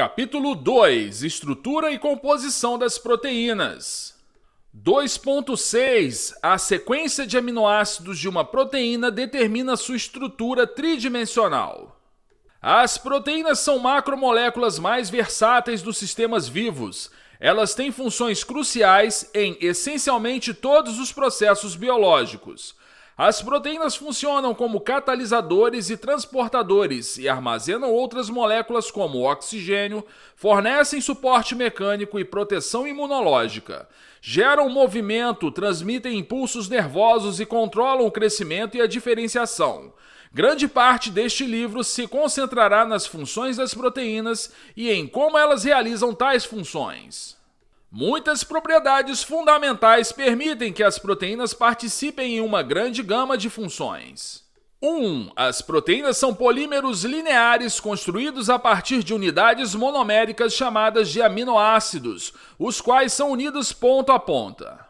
Capítulo 2 – Estrutura e composição das proteínas. 2.6 – A sequência de aminoácidos de uma proteína determina sua estrutura tridimensional. As proteínas são macromoléculas mais versáteis dos sistemas vivos. Elas têm funções cruciais em essencialmente todos os processos biológicos. As proteínas funcionam como catalisadores e transportadores e armazenam outras moléculas como oxigênio, fornecem suporte mecânico e proteção imunológica, geram movimento, transmitem impulsos nervosos e controlam o crescimento e a diferenciação. Grande parte deste livro se concentrará nas funções das proteínas e em como elas realizam tais funções. Muitas propriedades fundamentais permitem que as proteínas participem em uma grande gama de funções. 1. As proteínas são polímeros lineares construídos a partir de unidades monoméricas chamadas de aminoácidos, os quais são unidos ponta a ponta.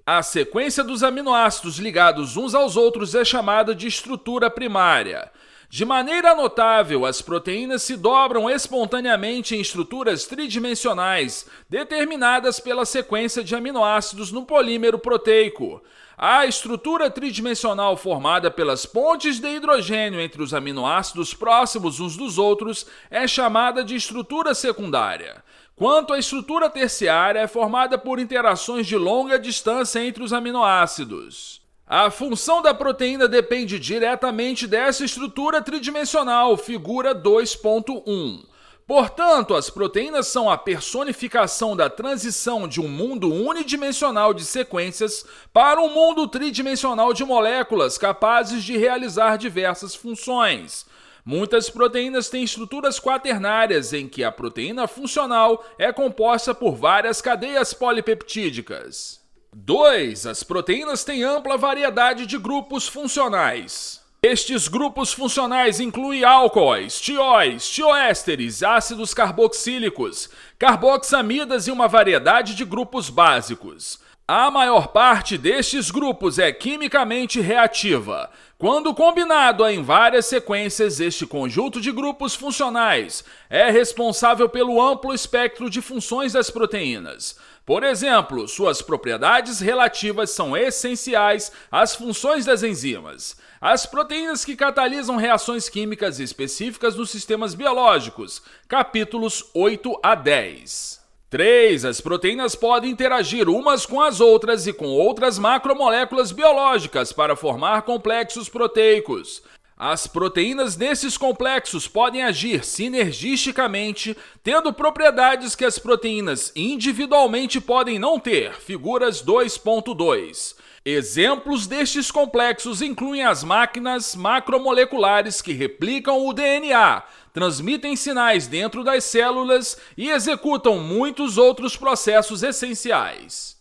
A sequência dos aminoácidos ligados uns aos outros é chamada de estrutura primária. De maneira notável, as proteínas se dobram espontaneamente em estruturas tridimensionais, determinadas pela sequência de aminoácidos no polímero proteico. A estrutura tridimensional formada pelas pontes de hidrogênio entre os aminoácidos próximos uns dos outros é chamada de estrutura secundária. Quanto à estrutura terciária, é formada por interações de longa distância entre os aminoácidos. A função da proteína depende diretamente dessa estrutura tridimensional, figura 2.1. Portanto, as proteínas são a personificação da transição de um mundo unidimensional de sequências para um mundo tridimensional de moléculas capazes de realizar diversas funções. Muitas proteínas têm estruturas quaternárias, em que a proteína funcional é composta por várias cadeias polipeptídicas. 2. As proteínas têm ampla variedade de grupos funcionais. Estes grupos funcionais incluem álcoois, tióis, tioésteres, ácidos carboxílicos, carboxamidas e uma variedade de grupos básicos. A maior parte destes grupos é quimicamente reativa. Quando combinado em várias sequências, este conjunto de grupos funcionais é responsável pelo amplo espectro de funções das proteínas. Por exemplo, suas propriedades relativas são essenciais às funções das enzimas. As proteínas que catalisam reações químicas específicas nos sistemas biológicos, capítulos 8 a 10. 3. As proteínas podem interagir umas com as outras e com outras macromoléculas biológicas para formar complexos proteicos. As proteínas nesses complexos podem agir sinergisticamente, tendo propriedades que as proteínas individualmente podem não ter, figuras 2.2. Exemplos destes complexos incluem as máquinas macromoleculares que replicam o DNA, transmitem sinais dentro das células e executam muitos outros processos essenciais.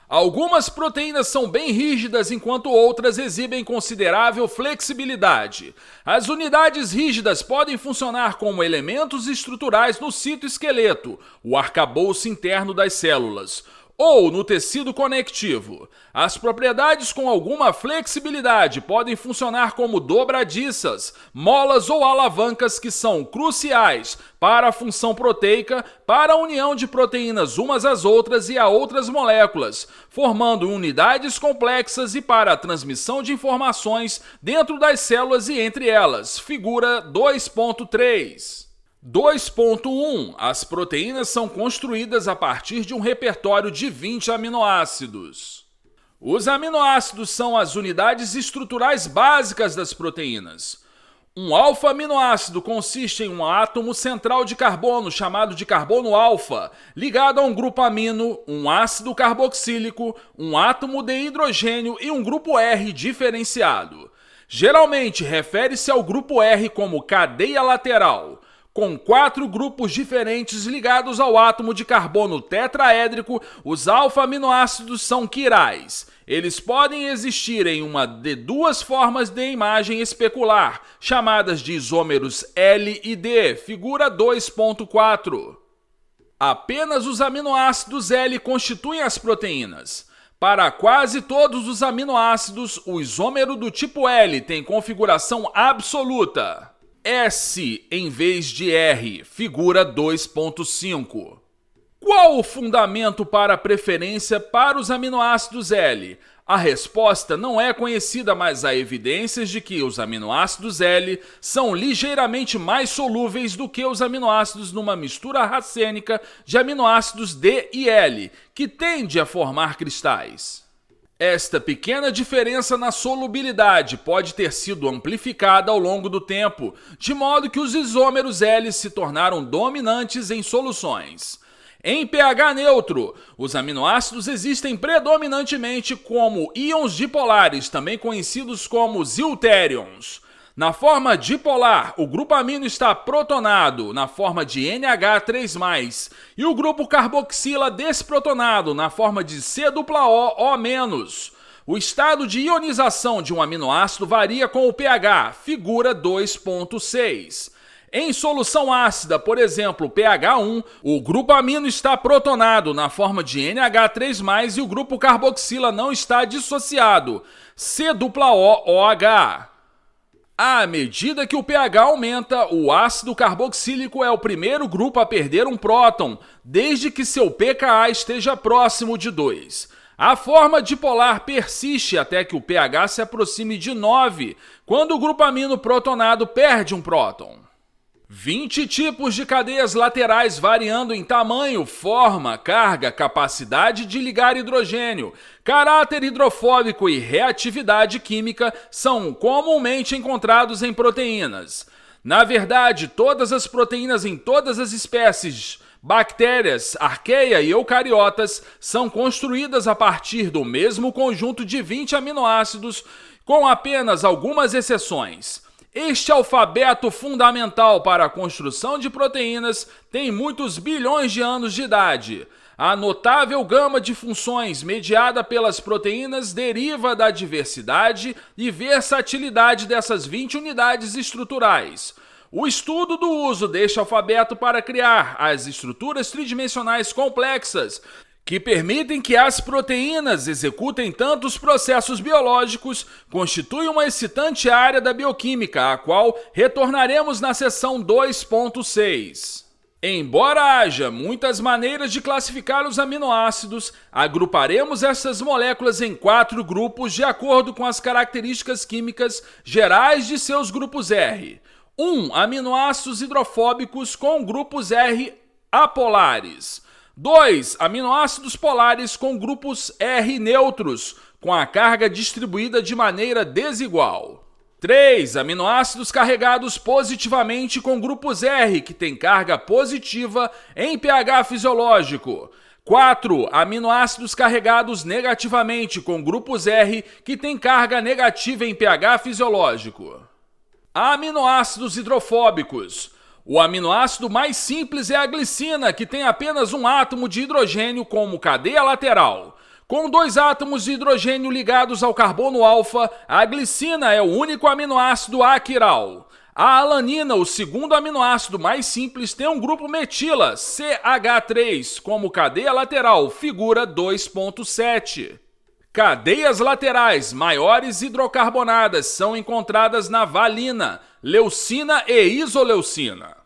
Algumas proteínas são bem rígidas, enquanto outras exibem considerável flexibilidade. As unidades rígidas podem funcionar como elementos estruturais no citoesqueleto, o arcabouço interno das células, ou no tecido conectivo. As propriedades com alguma flexibilidade podem funcionar como dobradiças, molas ou alavancas que são cruciais para a função proteica, para a união de proteínas umas às outras e a outras moléculas, formando unidades complexas e para a transmissão de informações dentro das células e entre elas, figura 2.3. 2.1. As proteínas são construídas a partir de um repertório de 20 aminoácidos. Os aminoácidos são as unidades estruturais básicas das proteínas. Um alfa-aminoácido consiste em um átomo central de carbono, chamado de carbono alfa, ligado a um grupo amino, um ácido carboxílico, um átomo de hidrogênio e um grupo R diferenciado. Geralmente, refere-se ao grupo R como cadeia lateral, com 4 grupos diferentes ligados ao átomo de carbono tetraédrico. Os alfa-aminoácidos são quirais. Eles podem existir em uma de duas formas de imagem especular, chamadas de isômeros L e D, figura 2.4. Apenas os aminoácidos L constituem as proteínas. Para quase todos os aminoácidos, o isômero do tipo L tem configuração absoluta. S em vez de R, figura 2.5. Qual o fundamento para a preferência para os aminoácidos L? A resposta não é conhecida, mas há evidências de que os aminoácidos L são ligeiramente mais solúveis do que os aminoácidos numa mistura racênica de aminoácidos D e L, que tende a formar cristais. Esta pequena diferença na solubilidade pode ter sido amplificada ao longo do tempo, de modo que os isômeros L se tornaram dominantes em soluções. Em pH neutro, os aminoácidos existem predominantemente como íons dipolares, também conhecidos como deutérions. Na forma dipolar, o grupo amino está protonado, na forma de NH3+, e o grupo carboxila desprotonado, na forma de COO-. O estado de ionização de um aminoácido varia com o pH, figura 2.6. Em solução ácida, por exemplo, pH 1, o grupo amino está protonado na forma de NH3+, e o grupo carboxila não está dissociado, COOH. À medida que o pH aumenta, o ácido carboxílico é o primeiro grupo a perder um próton, desde que seu pKa esteja próximo de 2. A forma dipolar persiste até que o pH se aproxime de 9, quando o grupo amino protonado perde um próton. 20 tipos de cadeias laterais variando em tamanho, forma, carga, capacidade de ligar hidrogênio, caráter hidrofóbico e reatividade química são comumente encontrados em proteínas. Na verdade, todas as proteínas em todas as espécies, bactérias, arqueia e eucariotas, são construídas a partir do mesmo conjunto de 20 aminoácidos, com apenas algumas exceções. Este alfabeto fundamental para a construção de proteínas tem muitos bilhões de anos de idade. A notável gama de funções mediada pelas proteínas deriva da diversidade e versatilidade dessas 20 unidades estruturais. O estudo do uso deste alfabeto para criar as estruturas tridimensionais complexas que permitem que as proteínas executem tantos processos biológicos, constitui uma excitante área da bioquímica, a qual retornaremos na seção 2.6. Embora haja muitas maneiras de classificar os aminoácidos, agruparemos essas moléculas em 4 grupos de acordo com as características químicas gerais de seus grupos R. 1. Aminoácidos hidrofóbicos com grupos R apolares. 2. Aminoácidos polares com grupos R neutros, com a carga distribuída de maneira desigual. 3. Aminoácidos carregados positivamente com grupos R, que têm carga positiva em pH fisiológico. 4. Aminoácidos carregados negativamente com grupos R, que têm carga negativa em pH fisiológico. Aminoácidos hidrofóbicos. O aminoácido mais simples é a glicina, que tem apenas um átomo de hidrogênio como cadeia lateral. Com 2 átomos de hidrogênio ligados ao carbono alfa, a glicina é o único aminoácido aquiral. A alanina, o segundo aminoácido mais simples, tem um grupo metila, CH3, como cadeia lateral, figura 2.7. Cadeias laterais maiores hidrocarbonadas são encontradas na valina, leucina e isoleucina.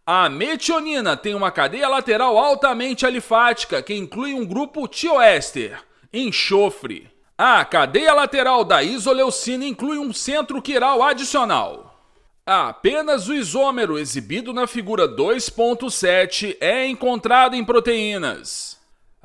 A metionina tem uma cadeia lateral altamente alifática que inclui um grupo tioéster, enxofre. A cadeia lateral da isoleucina inclui um centro quiral adicional. Apenas o isômero exibido na figura 2.7 é encontrado em proteínas.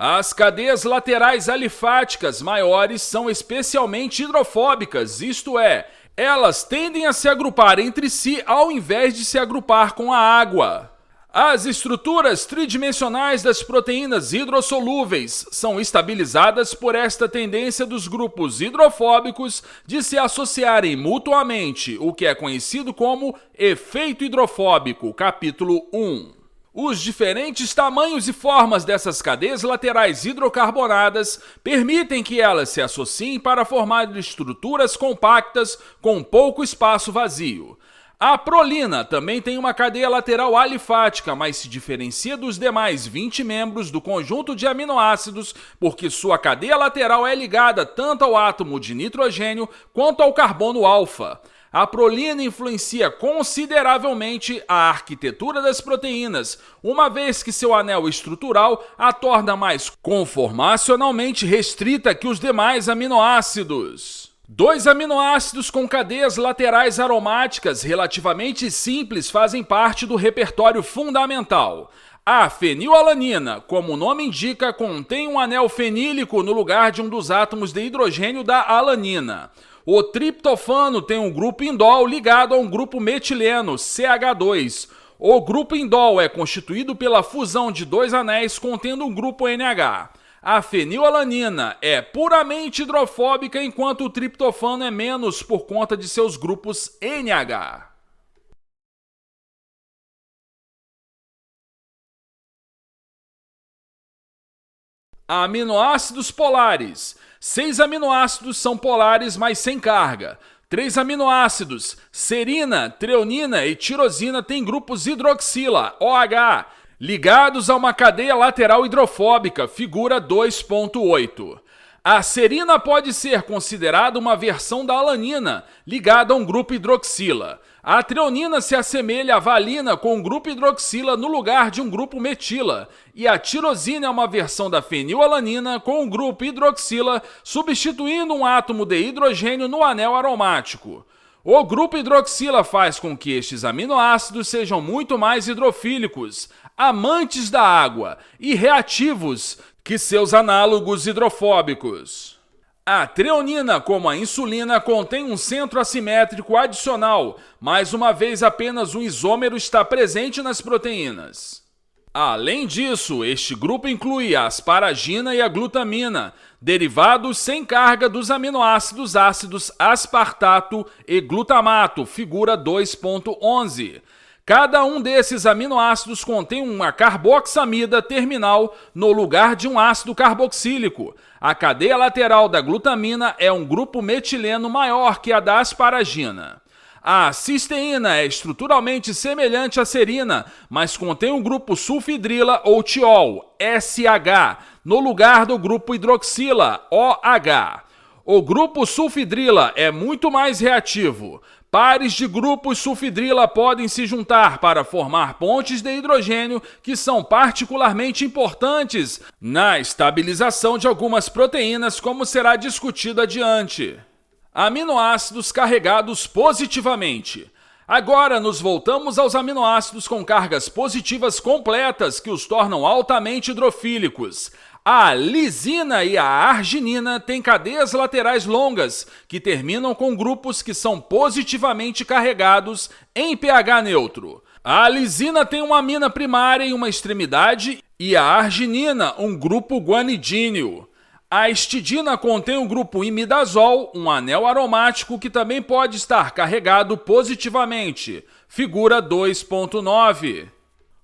As cadeias laterais alifáticas maiores são especialmente hidrofóbicas, isto é, elas tendem a se agrupar entre si ao invés de se agrupar com a água. As estruturas tridimensionais das proteínas hidrossolúveis são estabilizadas por esta tendência dos grupos hidrofóbicos de se associarem mutuamente, o que é conhecido como efeito hidrofóbico, capítulo 1. Os diferentes tamanhos e formas dessas cadeias laterais hidrocarbonadas permitem que elas se associem para formar estruturas compactas com pouco espaço vazio. A prolina também tem uma cadeia lateral alifática, mas se diferencia dos demais 20 membros do conjunto de aminoácidos porque sua cadeia lateral é ligada tanto ao átomo de nitrogênio quanto ao carbono alfa. A prolina influencia consideravelmente a arquitetura das proteínas, uma vez que seu anel estrutural a torna mais conformacionalmente restrita que os demais aminoácidos. Dois aminoácidos com cadeias laterais aromáticas relativamente simples fazem parte do repertório fundamental. A fenilalanina, como o nome indica, contém um anel fenílico no lugar de um dos átomos de hidrogênio da alanina. O triptofano tem um grupo indol ligado a um grupo metileno, CH2. O grupo indol é constituído pela fusão de dois anéis contendo um grupo NH. A fenilalanina é puramente hidrofóbica, enquanto o triptofano é menos por conta de seus grupos NH. Aminoácidos polares. 6 aminoácidos são polares, mas sem carga. 3 aminoácidos, serina, treonina e tirosina, têm grupos hidroxila, OH, ligados a uma cadeia lateral hidrofóbica, figura 2.8. A serina pode ser considerada uma versão da alanina, ligada a um grupo hidroxila. A treonina se assemelha à valina com um grupo hidroxila no lugar de um grupo metila, e a tirosina é uma versão da fenilalanina com um grupo hidroxila, substituindo um átomo de hidrogênio no anel aromático. O grupo hidroxila faz com que estes aminoácidos sejam muito mais hidrofílicos, amantes da água e reativos que seus análogos hidrofóbicos. A treonina, como a insulina, contém um centro assimétrico adicional, mais uma vez apenas um isômero está presente nas proteínas. Além disso, este grupo inclui a asparagina e a glutamina, derivados sem carga dos aminoácidos ácidos aspartato e glutamato, figura 2.11. Cada um desses aminoácidos contém uma carboxamida terminal no lugar de um ácido carboxílico. A cadeia lateral da glutamina é um grupo metileno maior que a da asparagina. A cisteína é estruturalmente semelhante à serina, mas contém um grupo sulfidrila ou tiol, SH, no lugar do grupo hidroxila, OH. O grupo sulfidrila é muito mais reativo. Pares de grupos sulfidrila podem se juntar para formar pontes de hidrogênio que são particularmente importantes na estabilização de algumas proteínas, como será discutido adiante. Aminoácidos carregados positivamente. Agora nos voltamos aos aminoácidos com cargas positivas completas que os tornam altamente hidrofílicos. A lisina e a arginina têm cadeias laterais longas, que terminam com grupos que são positivamente carregados em pH neutro. A lisina tem uma amina primária em uma extremidade e a arginina um grupo guanidíneo. A histidina contém um grupo imidazol, um anel aromático que também pode estar carregado positivamente, figura 2.9.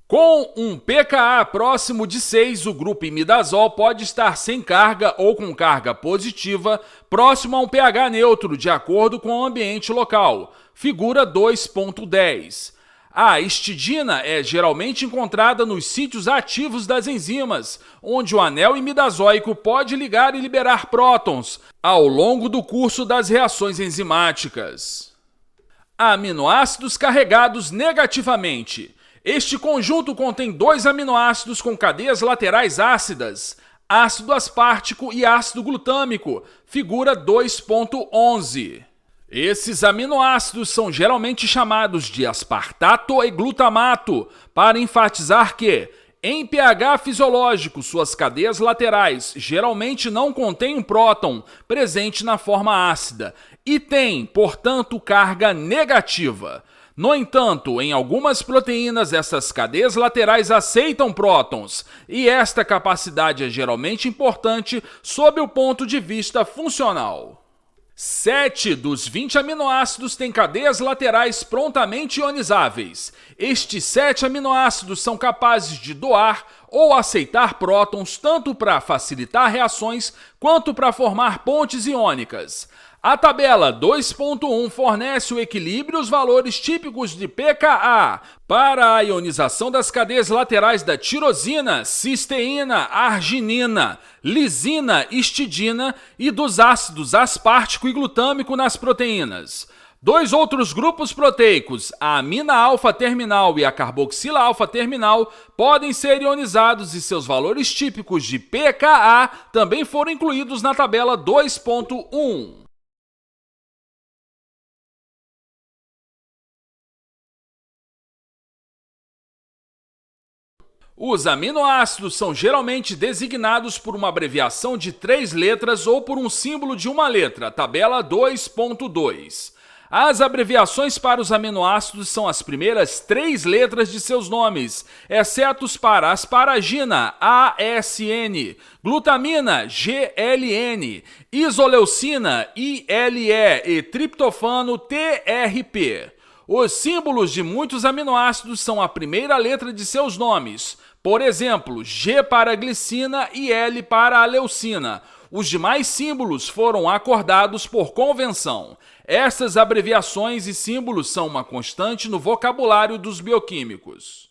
Com um pKa próximo de 6, o grupo imidazol pode estar sem carga ou com carga positiva, próximo a um pH neutro, de acordo com o ambiente local, figura 2.10. A histidina é geralmente encontrada nos sítios ativos das enzimas, onde o anel imidazóico pode ligar e liberar prótons ao longo do curso das reações enzimáticas. Aminoácidos carregados negativamente. Este conjunto contém 2 aminoácidos com cadeias laterais ácidas, ácido aspartico e ácido glutâmico, figura 2.11. Esses aminoácidos são geralmente chamados de aspartato e glutamato, para enfatizar que, em pH fisiológico, suas cadeias laterais geralmente não contêm um próton presente na forma ácida e têm, portanto, carga negativa. No entanto, em algumas proteínas, essas cadeias laterais aceitam prótons, e esta capacidade é geralmente importante sob o ponto de vista funcional. 7 dos 20 aminoácidos têm cadeias laterais prontamente ionizáveis. Estes 7 aminoácidos são capazes de doar ou aceitar prótons tanto para facilitar reações quanto para formar pontes iônicas. A tabela 2.1 fornece o equilíbrio e os valores típicos de pKa para a ionização das cadeias laterais da tirosina, cisteína, arginina, lisina, histidina e dos ácidos aspartico e glutâmico nas proteínas. Dois outros grupos proteicos, a amina alfa-terminal e a carboxila alfa-terminal, podem ser ionizados e seus valores típicos de pKa também foram incluídos na tabela 2.1. Os aminoácidos são geralmente designados por uma abreviação de 3 letras ou por um símbolo de uma letra, tabela 2.2. As abreviações para os aminoácidos são as primeiras 3 letras de seus nomes, exceto para asparagina, ASN, glutamina, GLN, isoleucina, ILE e triptofano, TRP. Os símbolos de muitos aminoácidos são a primeira letra de seus nomes, por exemplo, G para glicina e L para a leucina. Os demais símbolos foram acordados por convenção. Essas abreviações e símbolos são uma constante no vocabulário dos bioquímicos.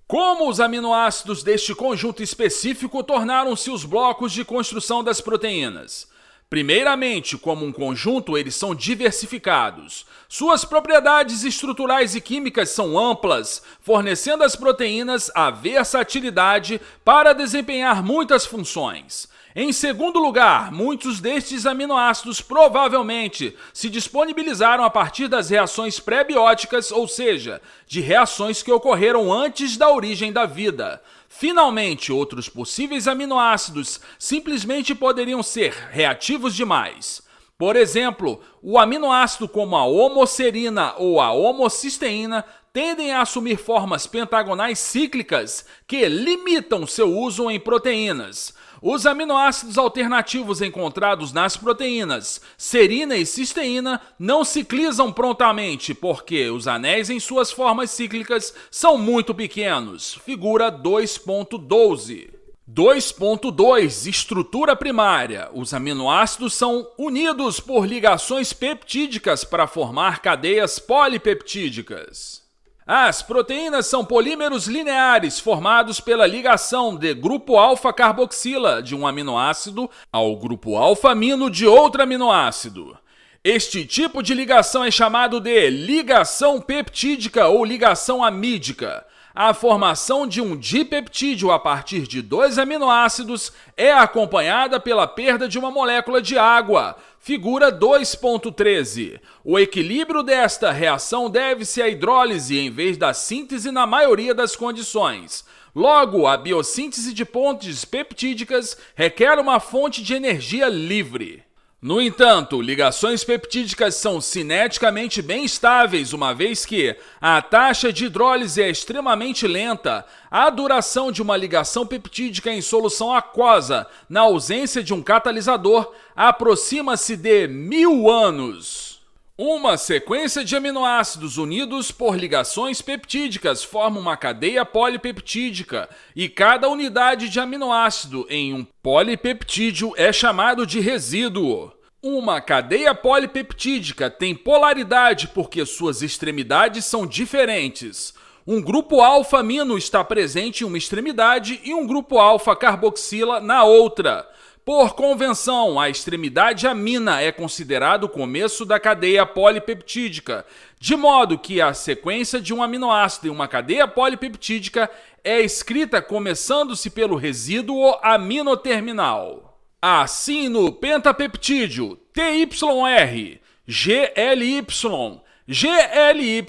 Como os aminoácidos deste conjunto específico tornaram-se os blocos de construção das proteínas? Primeiramente, como um conjunto, eles são diversificados. Suas propriedades estruturais e químicas são amplas, fornecendo às proteínas a versatilidade para desempenhar muitas funções. Em segundo lugar, muitos destes aminoácidos provavelmente se disponibilizaram a partir das reações pré-bióticas, ou seja, de reações que ocorreram antes da origem da vida. Finalmente, outros possíveis aminoácidos simplesmente poderiam ser reativos demais. Por exemplo, o aminoácido como a homoserina ou a homocisteína tendem a assumir formas pentagonais cíclicas que limitam seu uso em proteínas. Os aminoácidos alternativos encontrados nas proteínas, serina e cisteína, não ciclizam prontamente porque os anéis em suas formas cíclicas são muito pequenos. Figura 2.12. 2.2 Estrutura primária. Os aminoácidos são unidos por ligações peptídicas para formar cadeias polipeptídicas. As proteínas são polímeros lineares formados pela ligação de grupo alfa-carboxila de um aminoácido ao grupo alfa-amino de outro aminoácido. Este tipo de ligação é chamado de ligação peptídica ou ligação amídica. A formação de um dipeptídeo a partir de 2 aminoácidos é acompanhada pela perda de uma molécula de água. Figura 2.13. O equilíbrio desta reação deve-se à hidrólise em vez da síntese na maioria das condições. Logo, a biossíntese de pontes peptídicas requer uma fonte de energia livre. No entanto, ligações peptídicas são cineticamente bem estáveis, uma vez que a taxa de hidrólise é extremamente lenta. A duração de uma ligação peptídica em solução aquosa, na ausência de um catalisador, aproxima-se de 1000 anos. Uma sequência de aminoácidos unidos por ligações peptídicas forma uma cadeia polipeptídica e cada unidade de aminoácido em um polipeptídeo é chamado de resíduo. Uma cadeia polipeptídica tem polaridade porque suas extremidades são diferentes. Um grupo alfa-amino está presente em uma extremidade e um grupo alfa-carboxila na outra. Por convenção, a extremidade amina é considerado o começo da cadeia polipeptídica, de modo que a sequência de um aminoácido em uma cadeia polipeptídica é escrita começando-se pelo resíduo aminoterminal. Assim, no pentapeptídeo TYR, GLY, GLY,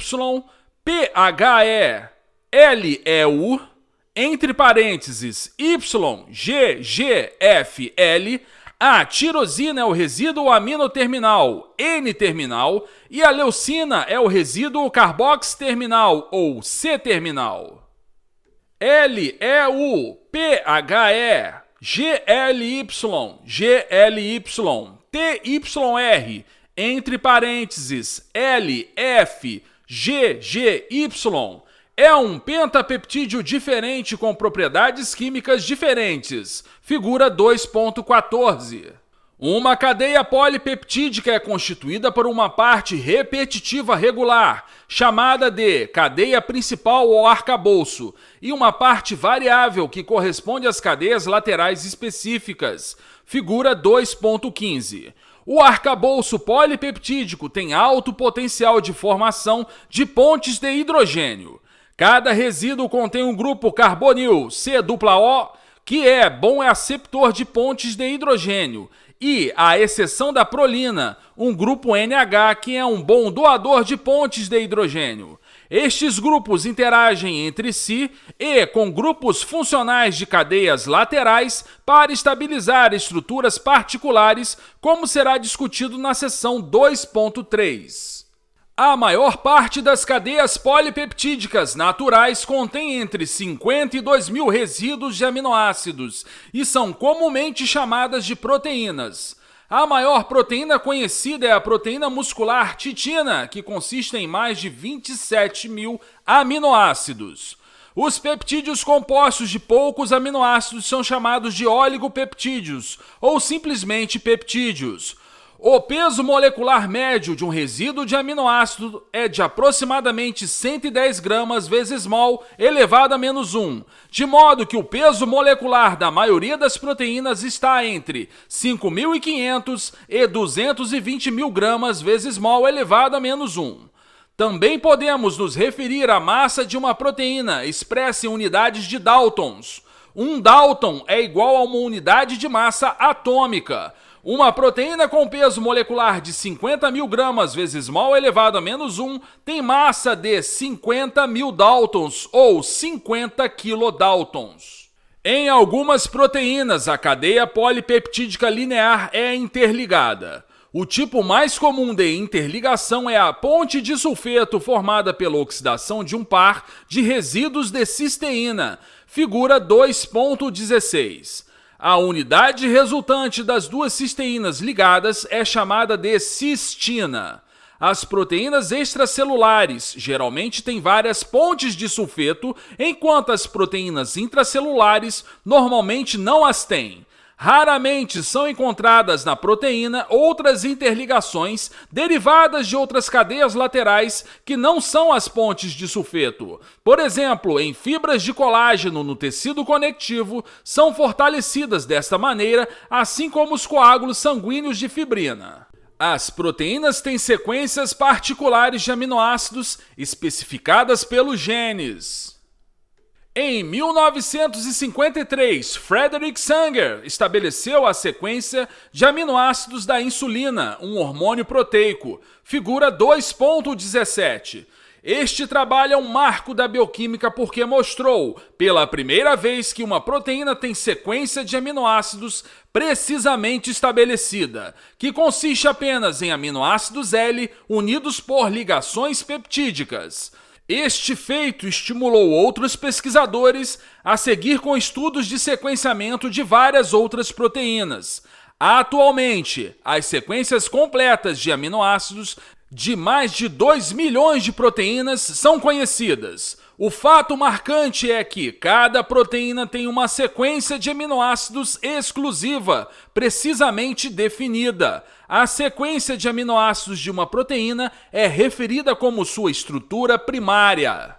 PHE, LEU, entre parênteses, YGGFL, a tirosina é o resíduo aminoterminal, N-terminal, e a leucina é o resíduo carboxiterminal, ou C-terminal. LEU, PHE, GLY, GLY, TYR, entre parênteses, LF, GGY, é um pentapeptídeo diferente com propriedades químicas diferentes. Figura 2.14. Uma cadeia polipeptídica é constituída por uma parte repetitiva regular, chamada de cadeia principal ou arcabouço, e uma parte variável que corresponde às cadeias laterais específicas, figura 2.15. O arcabouço polipeptídico tem alto potencial de formação de pontes de hidrogênio. Cada resíduo contém um grupo carbonil C-O, que é bom aceptor de pontes de hidrogênio, e, à exceção da prolina, um grupo NH, que é um bom doador de pontes de hidrogênio. Estes grupos interagem entre si e com grupos funcionais de cadeias laterais para estabilizar estruturas particulares, como será discutido na seção 2.3. A maior parte das cadeias polipeptídicas naturais contém entre 50 e 2.000 resíduos de aminoácidos e são comumente chamadas de proteínas. A maior proteína conhecida é a proteína muscular titina, que consiste em mais de 27.000 aminoácidos. Os peptídeos compostos de poucos aminoácidos são chamados de oligopeptídeos ou simplesmente peptídeos. O peso molecular médio de um resíduo de aminoácido é de aproximadamente 110 gramas vezes mol elevado a menos 1, de modo que o peso molecular da maioria das proteínas está entre 5.500 e 220 mil gramas vezes mol elevado a menos 1. Também podemos nos referir à massa de uma proteína expressa em unidades de Daltons. Um Dalton é igual a uma unidade de massa atômica. Uma proteína com peso molecular de 50 mil gramas vezes mol elevado a menos 1 tem massa de 50 mil Daltons ou 50 kilodaltons. Em algumas proteínas, a cadeia polipeptídica linear é interligada. O tipo mais comum de interligação é a ponte de sulfeto formada pela oxidação de um par de resíduos de cisteína, figura 2.16. A unidade resultante das duas cisteínas ligadas é chamada de cistina. As proteínas extracelulares geralmente têm várias pontes de sulfeto, enquanto as proteínas intracelulares normalmente não as têm. Raramente são encontradas na proteína outras interligações derivadas de outras cadeias laterais que não são as pontes de sulfeto. Por exemplo, em fibras de colágeno no tecido conectivo são fortalecidas desta maneira, assim como os coágulos sanguíneos de fibrina. As proteínas têm sequências particulares de aminoácidos especificadas pelos genes. Em 1953, Frederick Sanger estabeleceu a sequência de aminoácidos da insulina, um hormônio proteico, figura 2.17. Este trabalho é um marco da bioquímica porque mostrou, pela primeira vez, que uma proteína tem sequência de aminoácidos precisamente estabelecida, que consiste apenas em aminoácidos L unidos por ligações peptídicas. Este feito estimulou outros pesquisadores a seguir com estudos de sequenciamento de várias outras proteínas. Atualmente, as sequências completas de aminoácidos de mais de 2 milhões de proteínas são conhecidas. O fato marcante é que cada proteína tem uma sequência de aminoácidos exclusiva, precisamente definida. A sequência de aminoácidos de uma proteína é referida como sua estrutura primária.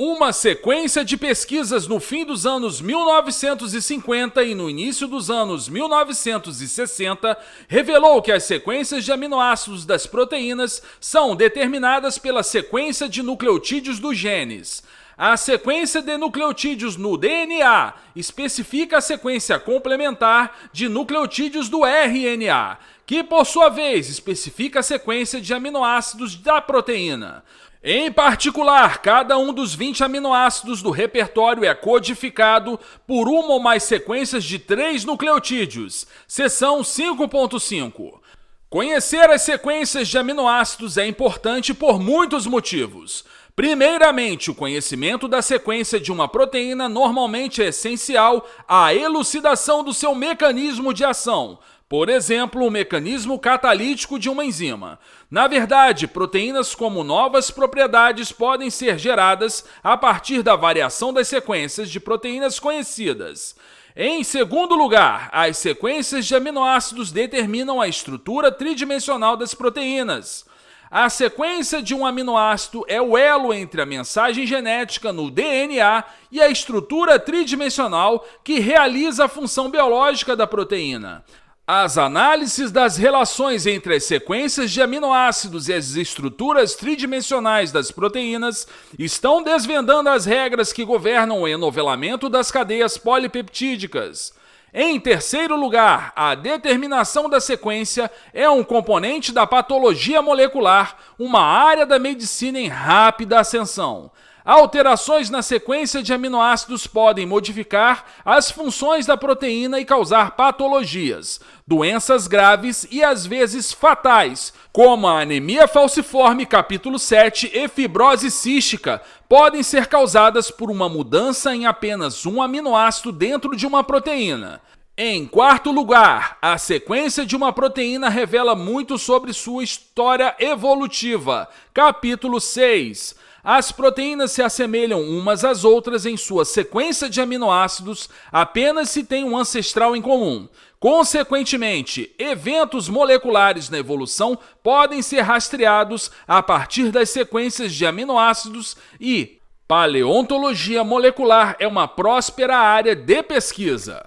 Uma sequência de pesquisas no fim dos anos 1950 e no início dos anos 1960 revelou que as sequências de aminoácidos das proteínas são determinadas pela sequência de nucleotídeos dos genes. A sequência de nucleotídeos no DNA especifica a sequência complementar de nucleotídeos do RNA, que por sua vez especifica a sequência de aminoácidos da proteína. Em particular, cada um dos 20 aminoácidos do repertório é codificado por uma ou mais sequências de 3 nucleotídeos, seção 5.5. Conhecer as sequências de aminoácidos é importante por muitos motivos. Primeiramente, o conhecimento da sequência de uma proteína normalmente é essencial à elucidação do seu mecanismo de ação. Por exemplo, o mecanismo catalítico de uma enzima. Na verdade, proteínas como novas propriedades podem ser geradas a partir da variação das sequências de proteínas conhecidas. Em segundo lugar, as sequências de aminoácidos determinam a estrutura tridimensional das proteínas. A sequência de um aminoácido é o elo entre a mensagem genética no DNA e a estrutura tridimensional que realiza a função biológica da proteína. As análises das relações entre as sequências de aminoácidos e as estruturas tridimensionais das proteínas estão desvendando as regras que governam o enovelamento das cadeias polipeptídicas. Em terceiro lugar, a determinação da sequência é um componente da patologia molecular, uma área da medicina em rápida ascensão. Alterações na sequência de aminoácidos podem modificar as funções da proteína e causar patologias, doenças graves e às vezes fatais, como a anemia falciforme capítulo 7 e fibrose cística, podem ser causadas por uma mudança em apenas um aminoácido dentro de uma proteína. Em quarto lugar, a sequência de uma proteína revela muito sobre sua história evolutiva. Capítulo 6. As proteínas se assemelham umas às outras em sua sequência de aminoácidos apenas se tem um ancestral em comum. Consequentemente, eventos moleculares na evolução podem ser rastreados a partir das sequências de aminoácidos e paleontologia molecular é uma próspera área de pesquisa.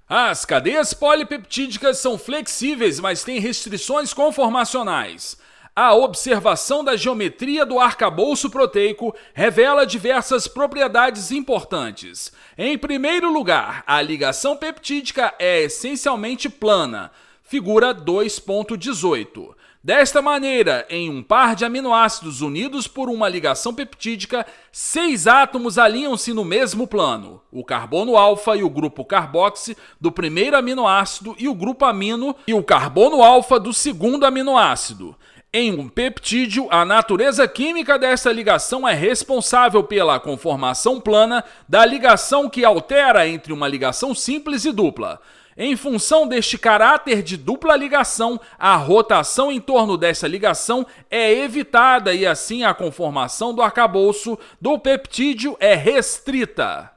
As cadeias polipeptídicas são flexíveis, mas têm restrições conformacionais. A observação da geometria do arcabouço proteico revela diversas propriedades importantes. Em primeiro lugar, a ligação peptídica é essencialmente plana, figura 2.18. Desta maneira, em um par de aminoácidos unidos por uma ligação peptídica, 6 átomos alinham-se no mesmo plano, o carbono alfa e o grupo carboxi do primeiro aminoácido e o grupo amino e o carbono alfa do segundo aminoácido. Em um peptídeo, a natureza química dessa ligação é responsável pela conformação plana da ligação que altera entre uma ligação simples e dupla. Em função deste caráter de dupla ligação, a rotação em torno dessa ligação é evitada e assim a conformação do arcabouço do peptídeo é restrita.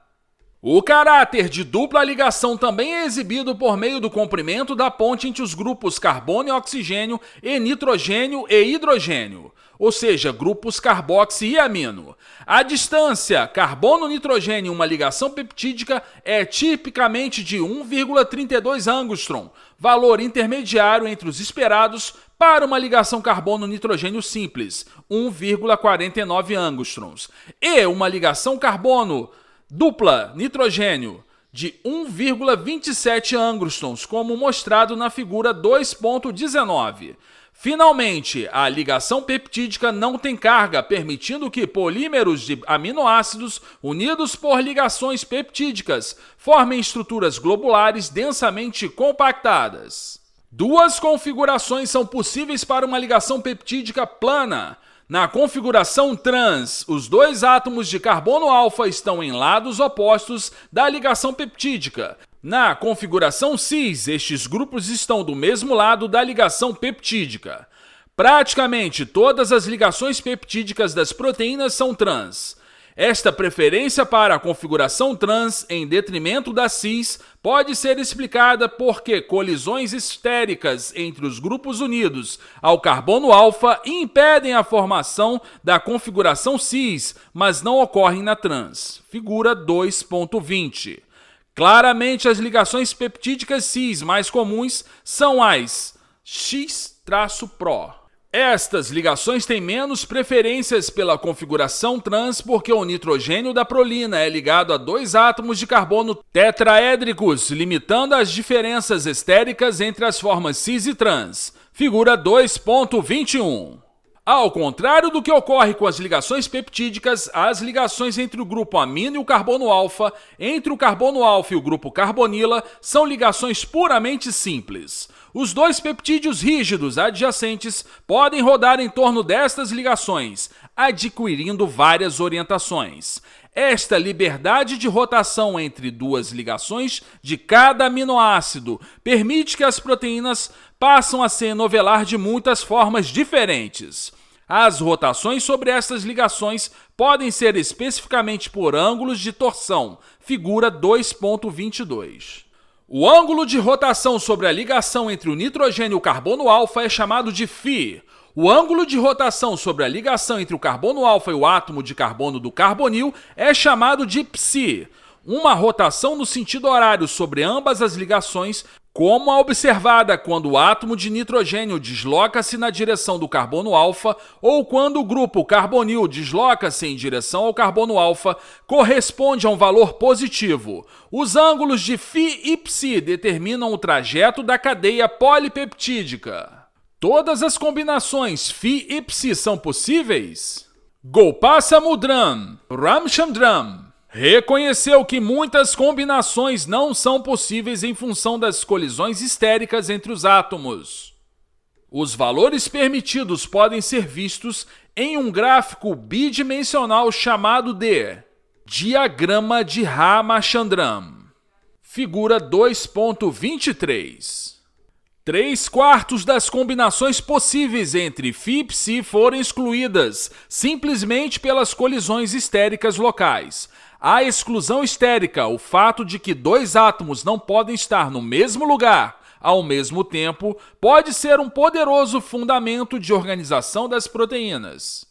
O caráter de dupla ligação também é exibido por meio do comprimento da ponte entre os grupos carbono e oxigênio e nitrogênio e hidrogênio, ou seja, grupos carboxi e amino. A distância carbono-nitrogênio em uma ligação peptídica é tipicamente de 1,32 angstrom, valor intermediário entre os esperados para uma ligação carbono-nitrogênio simples, 1,49 angstroms, e uma ligação carbono dupla nitrogênio de 1,27 angstroms, como mostrado na figura 2.19. Finalmente, a ligação peptídica não tem carga, permitindo que polímeros de aminoácidos unidos por ligações peptídicas formem estruturas globulares densamente compactadas. Duas configurações são possíveis para uma ligação peptídica plana. Na configuração trans, os dois átomos de carbono alfa estão em lados opostos da ligação peptídica. Na configuração cis, estes grupos estão do mesmo lado da ligação peptídica. Praticamente todas as ligações peptídicas das proteínas são trans. Esta preferência para a configuração trans em detrimento da cis pode ser explicada porque colisões estéricas entre os grupos unidos ao carbono alfa impedem a formação da configuração cis, mas não ocorrem na trans. Figura 2.20. Claramente, as ligações peptídicas cis mais comuns são as X-Pro. Estas ligações têm menos preferências pela configuração trans porque o nitrogênio da prolina é ligado a dois átomos de carbono tetraédricos, limitando as diferenças estéricas entre as formas cis e trans. Figura 2.21. Ao contrário do que ocorre com as ligações peptídicas, as ligações entre o grupo amino e o carbono alfa, entre o carbono alfa e o grupo carbonila, são ligações puramente simples. Os dois peptídeos rígidos adjacentes podem rodar em torno destas ligações, adquirindo várias orientações. Esta liberdade de rotação entre duas ligações de cada aminoácido permite que as proteínas passem a se enovelar de muitas formas diferentes. As rotações sobre estas ligações podem ser especificamente por ângulos de torção, figura 2.22. O ângulo de rotação sobre a ligação entre o nitrogênio e o carbono alfa é chamado de φ. O ângulo de rotação sobre a ligação entre o carbono alfa e o átomo de carbono do carbonil é chamado de ψ. Uma rotação no sentido horário sobre ambas as ligações, como a observada quando o átomo de nitrogênio desloca-se na direção do carbono alfa ou quando o grupo carbonil desloca-se em direção ao carbono alfa, corresponde a um valor positivo. Os ângulos de φ e ψ determinam o trajeto da cadeia polipeptídica. Todas as combinações φ e ψ são possíveis? Gopal-Samudram Ramchandran reconheceu que muitas combinações não são possíveis em função das colisões estéricas entre os átomos. Os valores permitidos podem ser vistos em um gráfico bidimensional chamado de diagrama de Ramachandran, figura 2.23. 3/4 das combinações possíveis entre φ e ψ foram excluídas, simplesmente pelas colisões estéricas locais. A exclusão estérica, o fato de que dois átomos não podem estar no mesmo lugar ao mesmo tempo, pode ser um poderoso fundamento de organização das proteínas.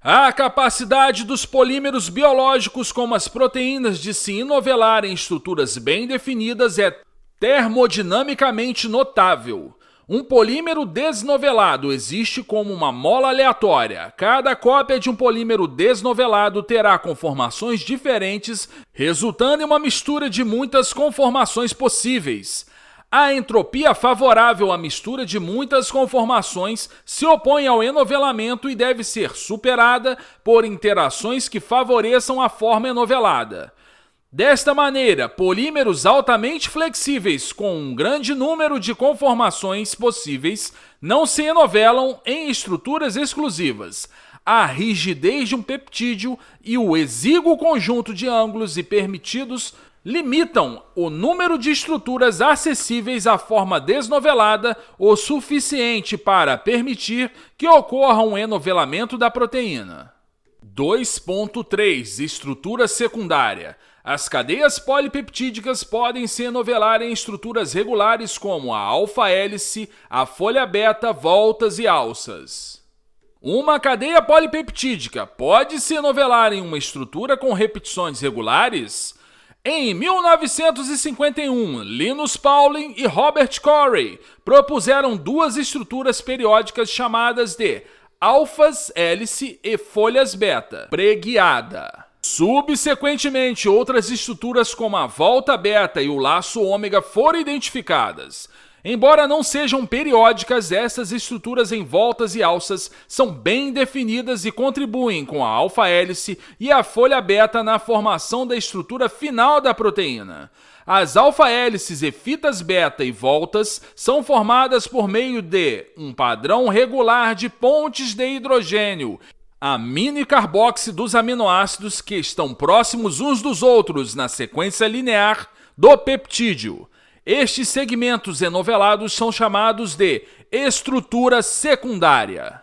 A capacidade dos polímeros biológicos como as proteínas de se inovelar em estruturas bem definidas é termodinamicamente notável. Um polímero desnovelado existe como uma mola aleatória. Cada cópia de um polímero desnovelado terá conformações diferentes, resultando em uma mistura de muitas conformações possíveis. A entropia favorável à mistura de muitas conformações se opõe ao enovelamento e deve ser superada por interações que favoreçam a forma enovelada. Desta maneira, polímeros altamente flexíveis com um grande número de conformações possíveis não se enovelam em estruturas exclusivas. A rigidez de um peptídeo e o exíguo conjunto de ângulos e permitidos limitam o número de estruturas acessíveis à forma desnovelada o suficiente para permitir que ocorra um enovelamento da proteína. 2.3 Estrutura secundária. As cadeias polipeptídicas podem se enovelar em estruturas regulares como a alfa-hélice, a folha beta, voltas e alças. Uma cadeia polipeptídica pode se enovelar em uma estrutura com repetições regulares? Em 1951, Linus Pauling e Robert Corey propuseram duas estruturas periódicas chamadas de alfas-hélice e folhas beta, preguiada. Subsequentemente, outras estruturas como a volta beta e o laço ômega foram identificadas. Embora não sejam periódicas, essas estruturas em voltas e alças são bem definidas e contribuem com a alfa-hélice e a folha beta na formação da estrutura final da proteína. As alfa-hélices e fitas beta e voltas são formadas por meio de um padrão regular de pontes de hidrogênio, amino e carboxi dos aminoácidos que estão próximos uns dos outros na sequência linear do peptídeo. Estes segmentos enovelados são chamados de estrutura secundária.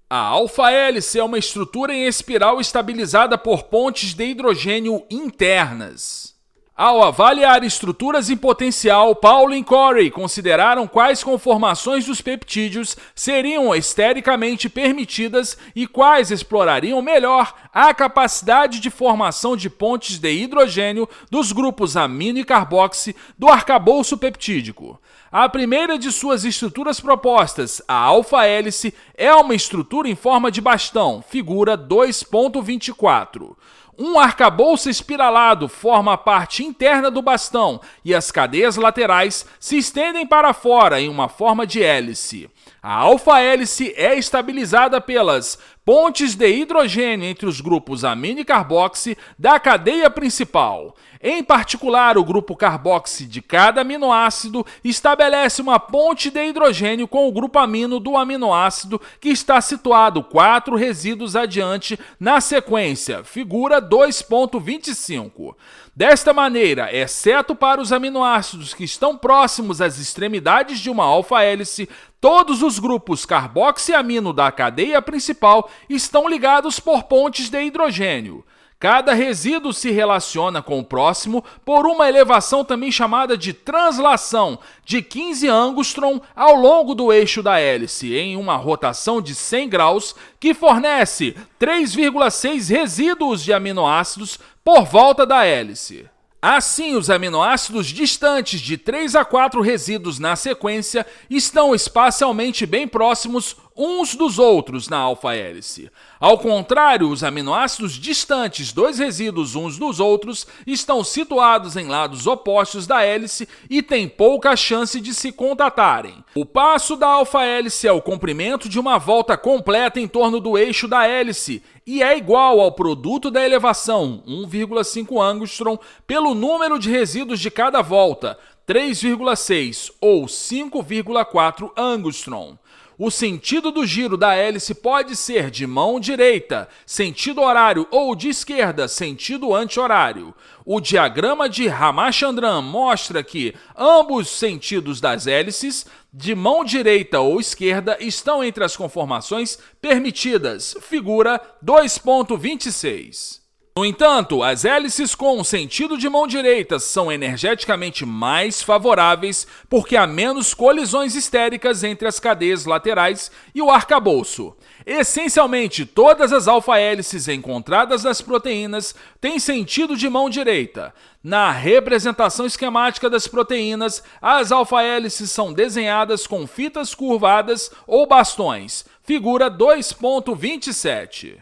A alfa-hélice é uma estrutura em espiral estabilizada por pontes de hidrogênio internas. Ao avaliar estruturas em potencial, Pauling e Corey consideraram quais conformações dos peptídeos seriam estericamente permitidas e quais explorariam melhor a capacidade de formação de pontes de hidrogênio dos grupos amino e carboxi do arcabouço peptídico. A primeira de suas estruturas propostas, a alfa-hélice, é uma estrutura em forma de bastão, figura 2.24. Um arcabouço espiralado forma a parte interna do bastão e as cadeias laterais se estendem para fora em uma forma de hélice. A alfa-hélice é estabilizada pelas pontes de hidrogênio entre os grupos amino e carboxi da cadeia principal. Em particular, o grupo carboxi de cada aminoácido estabelece uma ponte de hidrogênio com o grupo amino do aminoácido que está situado 4 resíduos adiante na sequência, figura 2.25. Desta maneira, exceto para os aminoácidos que estão próximos às extremidades de uma alfa-hélice, Todos os grupos carboxiamino da cadeia principal estão ligados por pontes de hidrogênio. Cada resíduo se relaciona com o próximo por uma elevação também chamada de translação de 15 angstrom ao longo do eixo da hélice, em uma rotação de 100 graus, que fornece 3,6 resíduos de aminoácidos por volta da hélice. Assim, os aminoácidos distantes de 3 a 4 resíduos na sequência estão espacialmente bem próximos uns dos outros na alfa-hélice. Ao contrário, os aminoácidos distantes 2 resíduos uns dos outros estão situados em lados opostos da hélice e têm pouca chance de se contatarem. O passo da alfa-hélice é o comprimento de uma volta completa em torno do eixo da hélice e é igual ao produto da elevação, 1,5 angstrom, pelo número de resíduos de cada volta, 3,6 ou 5,4 angstrom. O sentido do giro da hélice pode ser de mão direita, sentido horário, ou de esquerda, sentido anti-horário. O diagrama de Ramachandran mostra que ambos sentidos das hélices, de mão direita ou esquerda, estão entre as conformações permitidas. Figura 2.26. No entanto, as hélices com sentido de mão direita são energeticamente mais favoráveis porque há menos colisões estéricas entre as cadeias laterais e o arcabouço. Essencialmente, todas as alfa-hélices encontradas nas proteínas têm sentido de mão direita. Na representação esquemática das proteínas, as alfa-hélices são desenhadas com fitas curvadas ou bastões. Figura 2.27.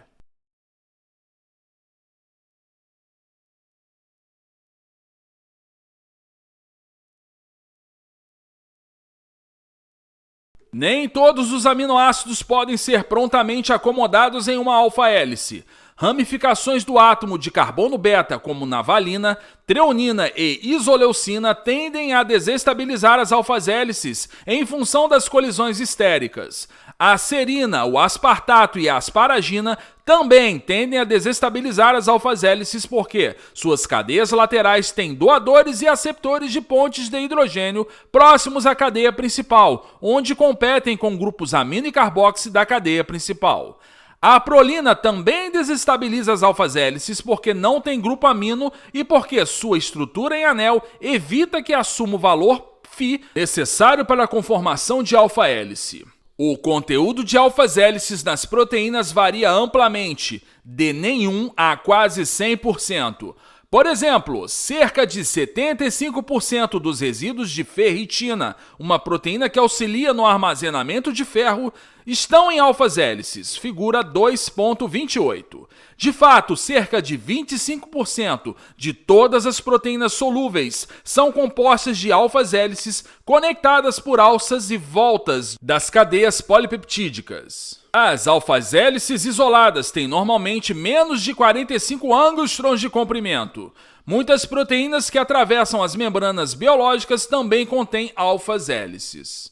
Nem todos os aminoácidos podem ser prontamente acomodados em uma alfa-hélice. Ramificações do átomo de carbono beta, como na valina, treonina e isoleucina, tendem a desestabilizar as alfas-hélices em função das colisões estéricas. A serina, o aspartato e a asparagina também tendem a desestabilizar as alfas-hélices porque suas cadeias laterais têm doadores e aceptores de pontes de hidrogênio próximos à cadeia principal, onde competem com grupos amino e carboxi da cadeia principal. A prolina também desestabiliza as alfas-hélices porque não tem grupo amino e porque sua estrutura em anel evita que assuma o valor φ necessário para a conformação de alfa-hélice. O conteúdo de alfas-hélices nas proteínas varia amplamente, de nenhum a quase 100%. Por exemplo, cerca de 75% dos resíduos de ferritina, uma proteína que auxilia no armazenamento de ferro, estão em alfas-hélices, figura 2.28. De fato, cerca de 25% de todas as proteínas solúveis são compostas de alfas-hélices conectadas por alças e voltas das cadeias polipeptídicas. As alfas-hélices isoladas têm normalmente menos de 45 angstroms de comprimento. Muitas proteínas que atravessam as membranas biológicas também contêm alfas-hélices.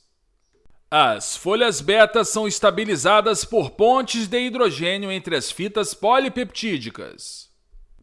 As folhas beta são estabilizadas por pontes de hidrogênio entre as fitas polipeptídicas.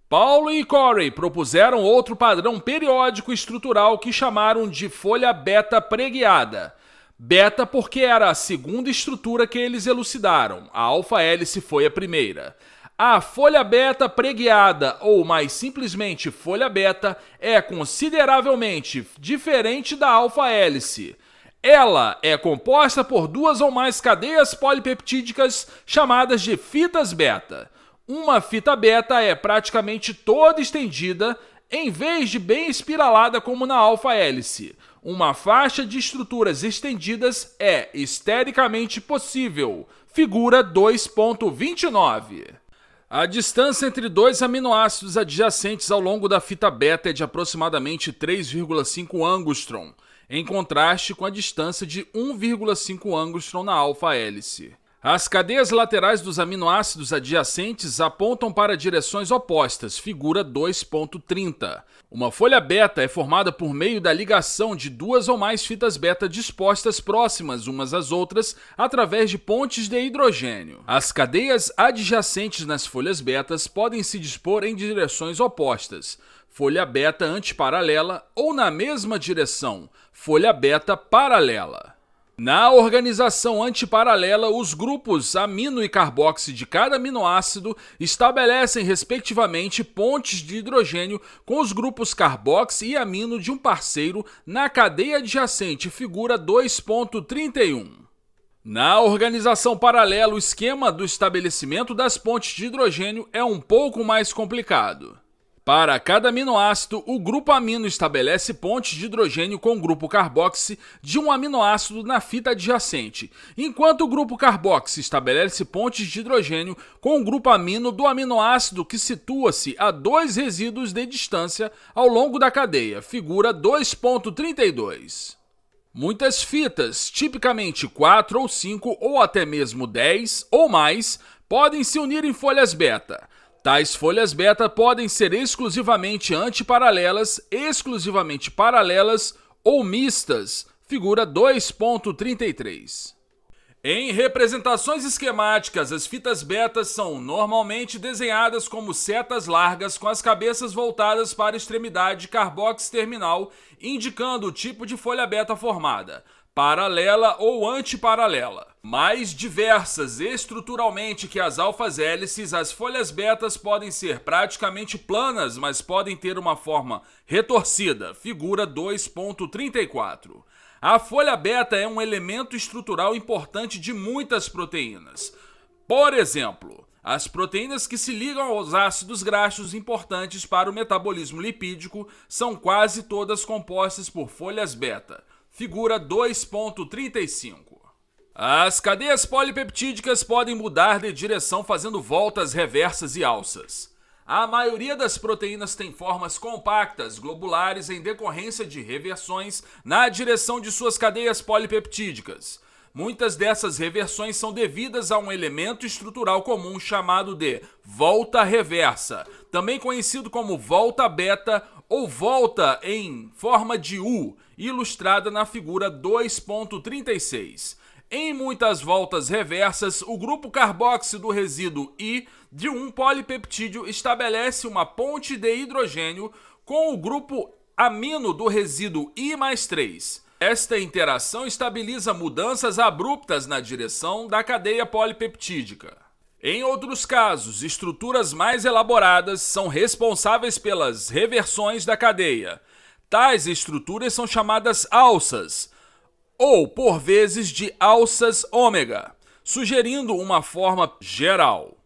Paulo e Corey propuseram outro padrão periódico estrutural que chamaram de folha beta preguiada. Beta porque era a segunda estrutura que eles elucidaram, a alfa-hélice foi a primeira. A folha beta preguiada, ou mais simplesmente folha beta, é consideravelmente diferente da alfa-hélice. Ela é composta por 2 ou mais cadeias polipeptídicas chamadas de fitas beta. Uma fita beta é praticamente toda estendida, em vez de bem espiralada como na alfa-hélice. Uma faixa de estruturas estendidas é estericamente possível. Figura 2.29. A distância entre dois aminoácidos adjacentes ao longo da fita beta é de aproximadamente 3,5 angstrom, em contraste com a distância de 1,5 angstrom na alfa-hélice. As cadeias laterais dos aminoácidos adjacentes apontam para direções opostas, figura 2.30. Uma folha beta é formada por meio da ligação de 2 ou mais fitas beta dispostas próximas umas às outras através de pontes de hidrogênio. As cadeias adjacentes nas folhas betas podem se dispor em direções opostas, folha beta antiparalela, ou na mesma direção, folha beta paralela. Na organização antiparalela, os grupos amino e carboxi de cada aminoácido estabelecem, respectivamente, pontes de hidrogênio com os grupos carboxi e amino de um parceiro na cadeia adjacente, figura 2.31. Na organização paralela, o esquema do estabelecimento das pontes de hidrogênio é um pouco mais complicado. Para cada aminoácido, o grupo amino estabelece pontes de hidrogênio com o grupo carboxi de um aminoácido na fita adjacente, enquanto o grupo carboxi estabelece pontes de hidrogênio com o grupo amino do aminoácido que situa-se a 2 resíduos de distância ao longo da cadeia, figura 2.32. Muitas fitas, tipicamente 4 ou 5 ou até mesmo 10 ou mais, podem se unir em folhas beta. Tais folhas beta podem ser exclusivamente antiparalelas, exclusivamente paralelas ou mistas, figura 2.33. Em representações esquemáticas, as fitas betas são normalmente desenhadas como setas largas com as cabeças voltadas para a extremidade carboxy terminal, indicando o tipo de folha beta formada, paralela ou antiparalela. Mais diversas estruturalmente que as alfas-hélices, as folhas betas podem ser praticamente planas, mas podem ter uma forma retorcida, figura 2.34. A folha beta é um elemento estrutural importante de muitas proteínas. Por exemplo, as proteínas que se ligam aos ácidos graxos importantes para o metabolismo lipídico são quase todas compostas por folhas beta, figura 2.35. As cadeias polipeptídicas podem mudar de direção fazendo voltas reversas e alças. A maioria das proteínas tem formas compactas, globulares, em decorrência de reversões na direção de suas cadeias polipeptídicas. Muitas dessas reversões são devidas a um elemento estrutural comum chamado de volta reversa, também conhecido como volta beta ou volta em forma de U, ilustrada na figura 2.36. Em muitas voltas reversas, o grupo carboxi do resíduo I de um polipeptídeo estabelece uma ponte de hidrogênio com o grupo amino do resíduo I mais 3. Esta interação estabiliza mudanças abruptas na direção da cadeia polipeptídica. Em outros casos, estruturas mais elaboradas são responsáveis pelas reversões da cadeia. Tais estruturas são chamadas alças, ou por vezes de alças ômega, sugerindo uma forma geral.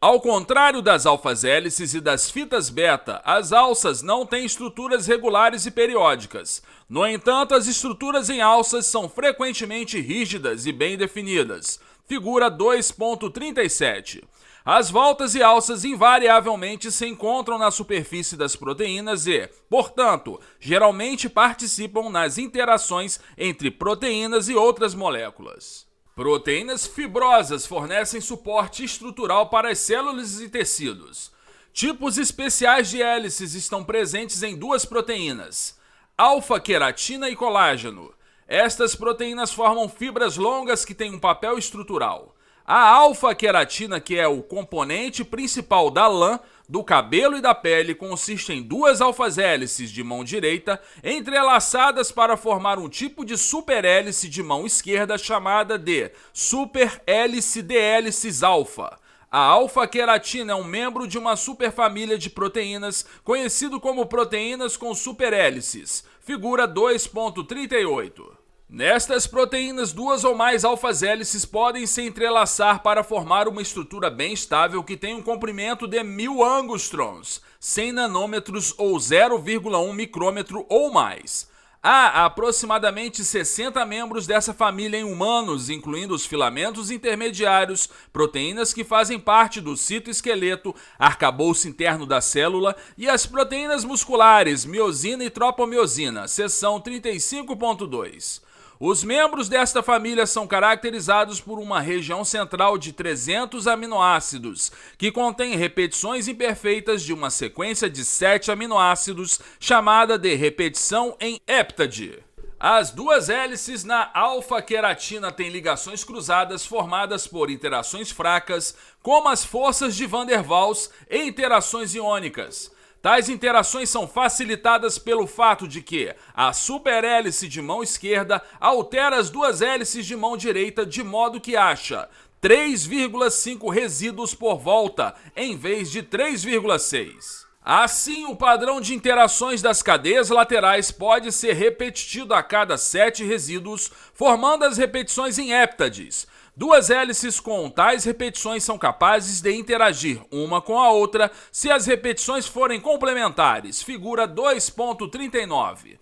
Ao contrário das alfas-hélices e das fitas beta, as alças não têm estruturas regulares e periódicas. No entanto, as estruturas em alças são frequentemente rígidas e bem definidas. Figura 2.37. As voltas e alças invariavelmente se encontram na superfície das proteínas e, portanto, geralmente participam nas interações entre proteínas e outras moléculas. Proteínas fibrosas fornecem suporte estrutural para as células e tecidos. Tipos especiais de hélices estão presentes em 2 proteínas, alfa-queratina e colágeno. Estas proteínas formam fibras longas que têm um papel estrutural. A alfa-queratina, que é o componente principal da lã, do cabelo e da pele, consiste em 2 alfas-hélices de mão direita entrelaçadas para formar um tipo de superhélice de mão esquerda chamada de superhélice de hélices alfa. A alfa-queratina é um membro de uma superfamília de proteínas conhecido como proteínas com superhélices, figura 2.38. Nestas proteínas, 2 ou mais alfas-hélices podem se entrelaçar para formar uma estrutura bem estável que tem um comprimento de 1000 angstroms, 100 nanômetros ou 0,1 micrômetro ou mais. Há aproximadamente 60 membros dessa família em humanos, incluindo os filamentos intermediários, proteínas que fazem parte do citoesqueleto, arcabouço interno da célula, e as proteínas musculares, miosina e tropomiosina, seção 35.2. Os membros desta família são caracterizados por uma região central de 300 aminoácidos, que contém repetições imperfeitas de uma sequência de 7 aminoácidos, chamada de repetição em heptade. As 2 hélices na alfa-queratina têm ligações cruzadas formadas por interações fracas, como as forças de Van der Waals e interações iônicas. Tais interações são facilitadas pelo fato de que a superhélice de mão esquerda altera as duas hélices de mão direita de modo que acha 3,5 resíduos por volta, em vez de 3,6. Assim, o padrão de interações das cadeias laterais pode ser repetido a cada 7 resíduos, formando as repetições em heptades. Duas hélices com tais repetições são capazes de interagir uma com a outra se as repetições forem complementares, figura 2.39.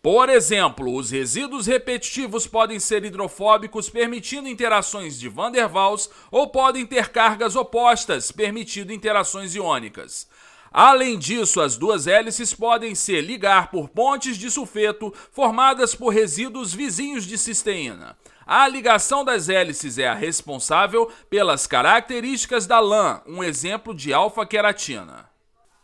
Por exemplo, os resíduos repetitivos podem ser hidrofóbicos, permitindo interações de Van der Waals, ou podem ter cargas opostas, permitindo interações iônicas. Além disso, as duas hélices podem se ligar por pontes de sulfeto formadas por resíduos vizinhos de cisteína. A ligação das hélices é a responsável pelas características da lã, um exemplo de alfa-queratina.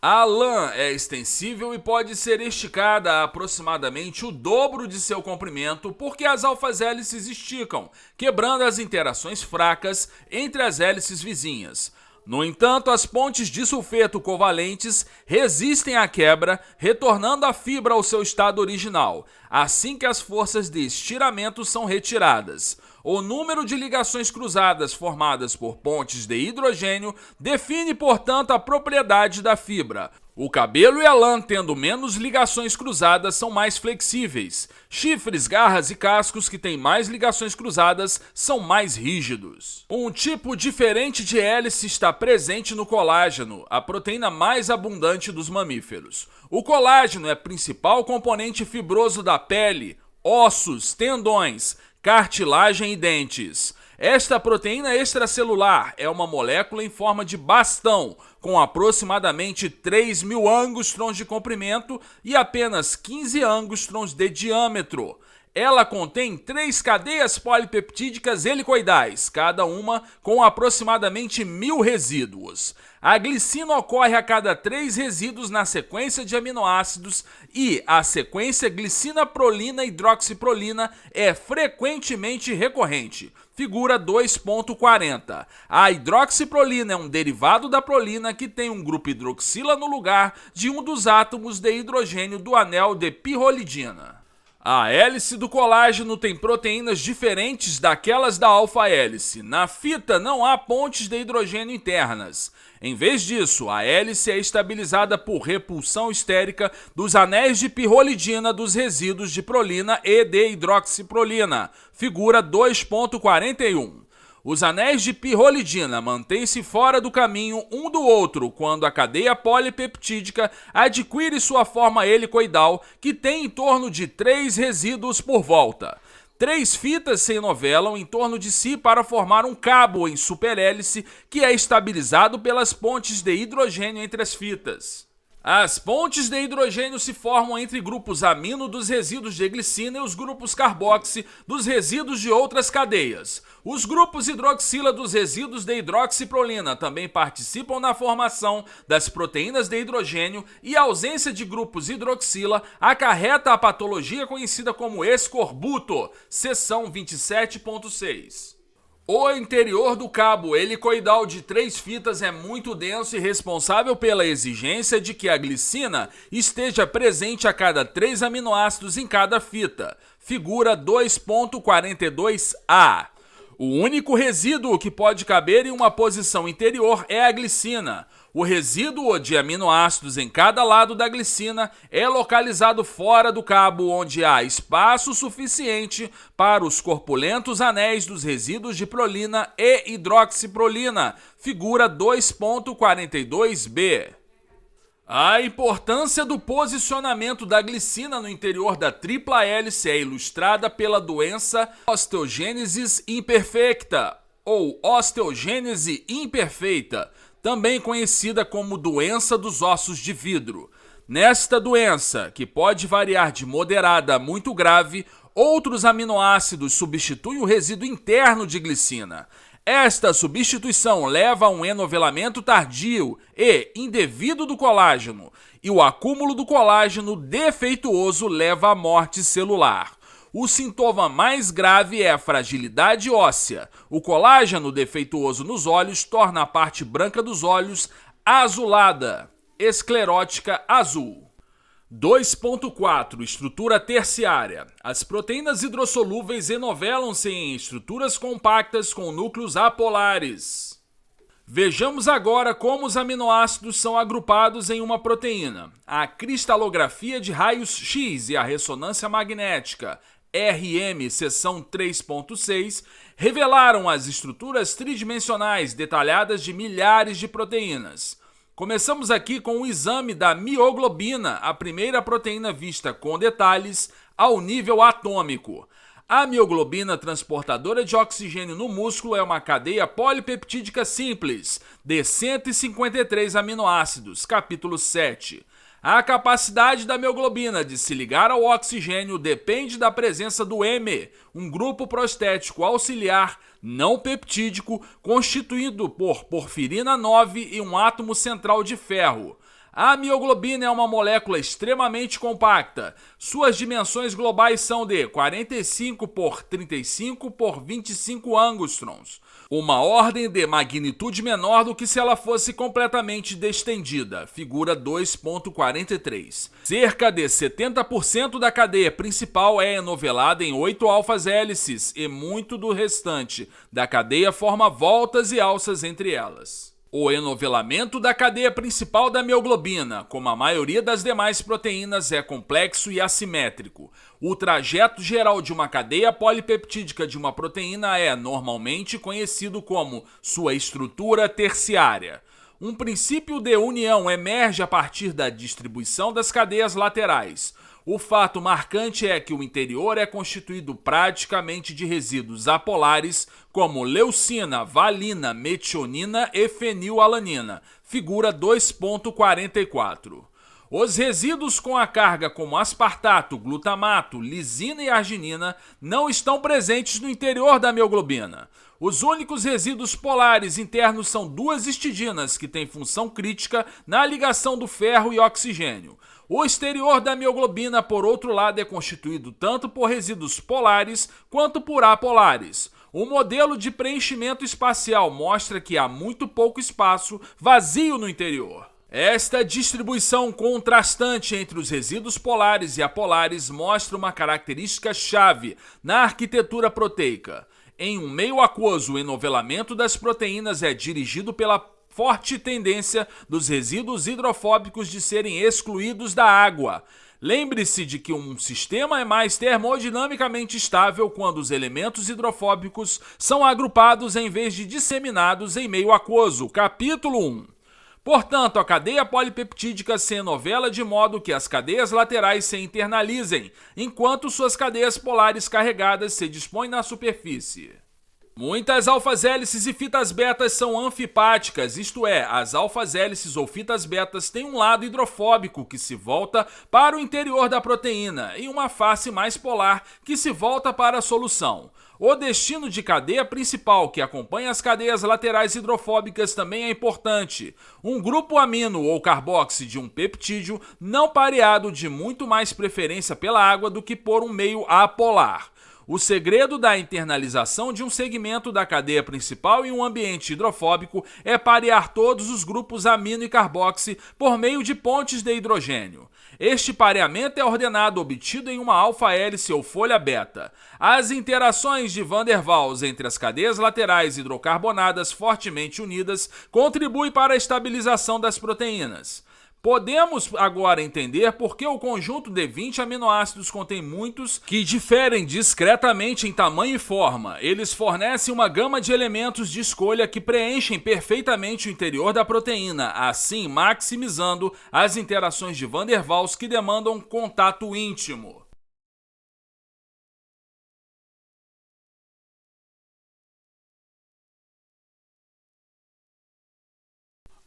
A lã é extensível e pode ser esticada a aproximadamente o dobro de seu comprimento porque as alfas-hélices esticam, quebrando as interações fracas entre as hélices vizinhas. No entanto, as pontes de sulfeto covalentes resistem à quebra, retornando a fibra ao seu estado original, assim que as forças de estiramento são retiradas. O número de ligações cruzadas formadas por pontes de hidrogênio define, portanto, a propriedade da fibra. O cabelo e a lã, tendo menos ligações cruzadas, são mais flexíveis. Chifres, garras e cascos que têm mais ligações cruzadas são mais rígidos. Um tipo diferente de hélice está presente no colágeno, a proteína mais abundante dos mamíferos. O colágeno é principal componente fibroso da pele, ossos, tendões, cartilagem e dentes. Esta proteína extracelular é uma molécula em forma de bastão, com aproximadamente 3.000 ângustrons de comprimento e apenas 15 ângustrons de diâmetro. Ela contém 3 cadeias polipeptídicas helicoidais, cada uma com aproximadamente 1.000 resíduos. A glicina ocorre a cada 3 resíduos na sequência de aminoácidos e a sequência glicina-prolina-hidroxiprolina é frequentemente recorrente. Figura 2.40. A hidroxiprolina é um derivado da prolina que tem um grupo hidroxila no lugar de um dos átomos de hidrogênio do anel de pirrolidina. A hélice do colágeno tem proteínas diferentes daquelas da alfa-hélice. Na fita não há pontes de hidrogênio internas. Em vez disso, a hélice é estabilizada por repulsão estérica dos anéis de pirrolidina dos resíduos de prolina e de hidroxiprolina. Figura 2.41. Os anéis de pirrolidina mantêm-se fora do caminho um do outro quando a cadeia polipeptídica adquire sua forma helicoidal, que tem em torno de 3 resíduos por volta. 3 fitas se enovelam em torno de si para formar um cabo em superhélice que é estabilizado pelas pontes de hidrogênio entre as fitas. As pontes de hidrogênio se formam entre grupos amino dos resíduos de glicina e os grupos carboxi dos resíduos de outras cadeias. Os grupos hidroxila dos resíduos de hidroxiprolina também participam na formação das proteínas de hidrogênio e a ausência de grupos hidroxila acarreta a patologia conhecida como escorbuto, seção 27.6. O interior do cabo helicoidal de 3 fitas é muito denso e responsável pela exigência de que a glicina esteja presente a cada 3 aminoácidos em cada fita. Figura 2.42a. O único resíduo que pode caber em uma posição interior é a glicina. O resíduo de aminoácidos em cada lado da glicina é localizado fora do cabo, onde há espaço suficiente para os corpulentos anéis dos resíduos de prolina e hidroxiprolina. Figura 2.42b. A importância do posicionamento da glicina no interior da tripla hélice é ilustrada pela doença osteogênese imperfecta ou osteogênese imperfeita, também conhecida como doença dos ossos de vidro. Nesta doença, que pode variar de moderada a muito grave, outros aminoácidos substituem o resíduo interno de glicina. Esta substituição leva a um enovelamento tardio e indevido do colágeno, e o acúmulo do colágeno defeituoso leva à morte celular. O sintoma mais grave é a fragilidade óssea. O colágeno defeituoso nos olhos torna a parte branca dos olhos azulada esclerótica azul. 2.4 Estrutura terciária. As proteínas hidrossolúveis enovelam-se em estruturas compactas com núcleos apolares. Vejamos agora como os aminoácidos são agrupados em uma proteína. A cristalografia de raios X e a ressonância magnética, RM, seção 3.6, revelaram as estruturas tridimensionais detalhadas de milhares de proteínas. Começamos aqui com o exame da mioglobina, a primeira proteína vista com detalhes ao nível atômico. A mioglobina transportadora de oxigênio no músculo é uma cadeia polipeptídica simples, de 153 aminoácidos, capítulo 7. A capacidade da mioglobina de se ligar ao oxigênio depende da presença do M, um grupo prostético auxiliar não peptídico constituído por porfirina 9 e um átomo central de ferro. A mioglobina é uma molécula extremamente compacta. Suas dimensões globais são de 45 por 35 por 25 angstroms, uma ordem de magnitude menor do que se ela fosse completamente destendida, figura 2.43. Cerca de 70% da cadeia principal é enovelada em 8 alfas-hélices e muito do restante da cadeia forma voltas e alças entre elas. O enovelamento da cadeia principal da mioglobina, como a maioria das demais proteínas, é complexo e assimétrico. O trajeto geral de uma cadeia polipeptídica de uma proteína é normalmente conhecido como sua estrutura terciária. Um princípio de união emerge a partir da distribuição das cadeias laterais. O fato marcante é que o interior é constituído praticamente de resíduos apolares como leucina, valina, metionina e fenilalanina, figura 2.44. Os resíduos com a carga como aspartato, glutamato, lisina e arginina não estão presentes no interior da mioglobina. Os únicos resíduos polares internos são duas histidinas, que têm função crítica na ligação do ferro e oxigênio. O exterior da mioglobina, por outro lado, é constituído tanto por resíduos polares quanto por apolares. O modelo de preenchimento espacial mostra que há muito pouco espaço vazio no interior. Esta distribuição contrastante entre os resíduos polares e apolares mostra uma característica chave na arquitetura proteica. Em um meio aquoso, o enovelamento das proteínas é dirigido pela forte tendência dos resíduos hidrofóbicos de serem excluídos da água. Lembre-se de que um sistema é mais termodinamicamente estável quando os elementos hidrofóbicos são agrupados em vez de disseminados em meio aquoso. Capítulo 1. Portanto, a cadeia polipeptídica se enovela de modo que as cadeias laterais se internalizem, enquanto suas cadeias polares carregadas se dispõem na superfície. Muitas alfas-hélices e fitas betas são anfipáticas, isto é, as alfas-hélices ou fitas betas têm um lado hidrofóbico que se volta para o interior da proteína e uma face mais polar que se volta para a solução. O destino de cadeia principal que acompanha as cadeias laterais hidrofóbicas também é importante. Um grupo amino ou carboxi de um peptídeo não pareado de muito mais preferência pela água do que por um meio apolar. O segredo da internalização de um segmento da cadeia principal em um ambiente hidrofóbico é parear todos os grupos amino e carboxi por meio de pontes de hidrogênio. Este pareamento é ordenado obtido em uma alfa-hélice ou folha beta. As interações de Van der Waals entre as cadeias laterais hidrocarbonadas fortemente unidas contribuem para a estabilização das proteínas. Podemos agora entender por que o conjunto de 20 aminoácidos contém muitos que diferem discretamente em tamanho e forma. Eles fornecem uma gama de elementos de escolha que preenchem perfeitamente o interior da proteína, assim maximizando as interações de Van der Waals que demandam contato íntimo.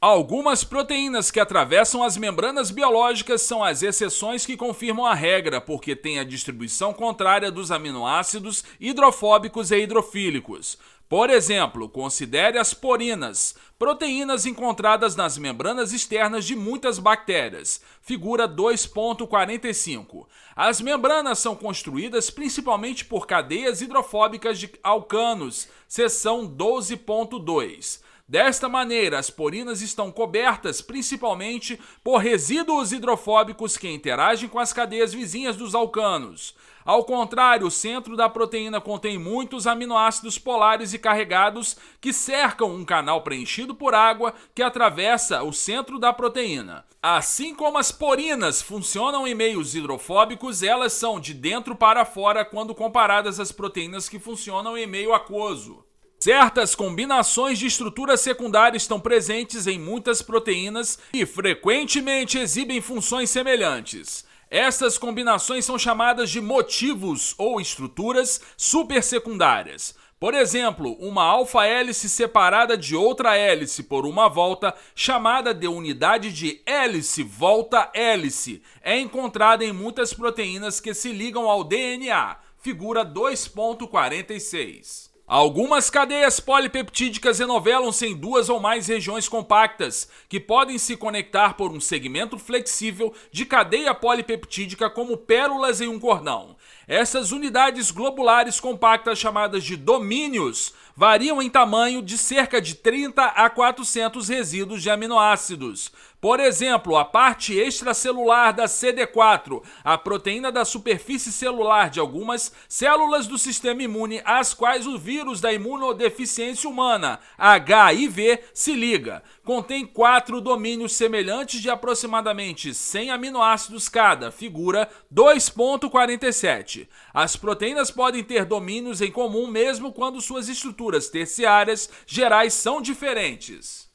Algumas proteínas que atravessam as membranas biológicas são as exceções que confirmam a regra, porque têm a distribuição contrária dos aminoácidos hidrofóbicos e hidrofílicos. Por exemplo, considere as porinas, proteínas encontradas nas membranas externas de muitas bactérias. Figura 2.45. As membranas são construídas principalmente por cadeias hidrofóbicas de alcanos, seção 12.2. Desta maneira, as porinas estão cobertas principalmente por resíduos hidrofóbicos que interagem com as cadeias vizinhas dos alcanos. Ao contrário, o centro da proteína contém muitos aminoácidos polares e carregados que cercam um canal preenchido por água que atravessa o centro da proteína. Assim como as porinas funcionam em meios hidrofóbicos, elas são de dentro para fora quando comparadas às proteínas que funcionam em meio aquoso. Certas combinações de estrutura secundária estão presentes em muitas proteínas e frequentemente exibem funções semelhantes. Essas combinações são chamadas de motivos ou estruturas supersecundárias. Por exemplo, uma alfa-hélice separada de outra hélice por uma volta, chamada de unidade de hélice-volta-hélice, é encontrada em muitas proteínas que se ligam ao DNA, figura 2.46. Algumas cadeias polipeptídicas enovelam-se em duas ou mais regiões compactas, que podem se conectar por um segmento flexível de cadeia polipeptídica como pérolas em um cordão. Essas unidades globulares compactas, chamadas de domínios, variam em tamanho de cerca de 30 a 400 resíduos de aminoácidos. Por exemplo, a parte extracelular da CD4, a proteína da superfície celular de algumas células do sistema imune, às quais o vírus da imunodeficiência humana, HIV, se liga, contém 4 domínios semelhantes de aproximadamente 100 aminoácidos cada, figura 2.47. As proteínas podem ter domínios em comum mesmo quando suas estruturas terciárias gerais são diferentes.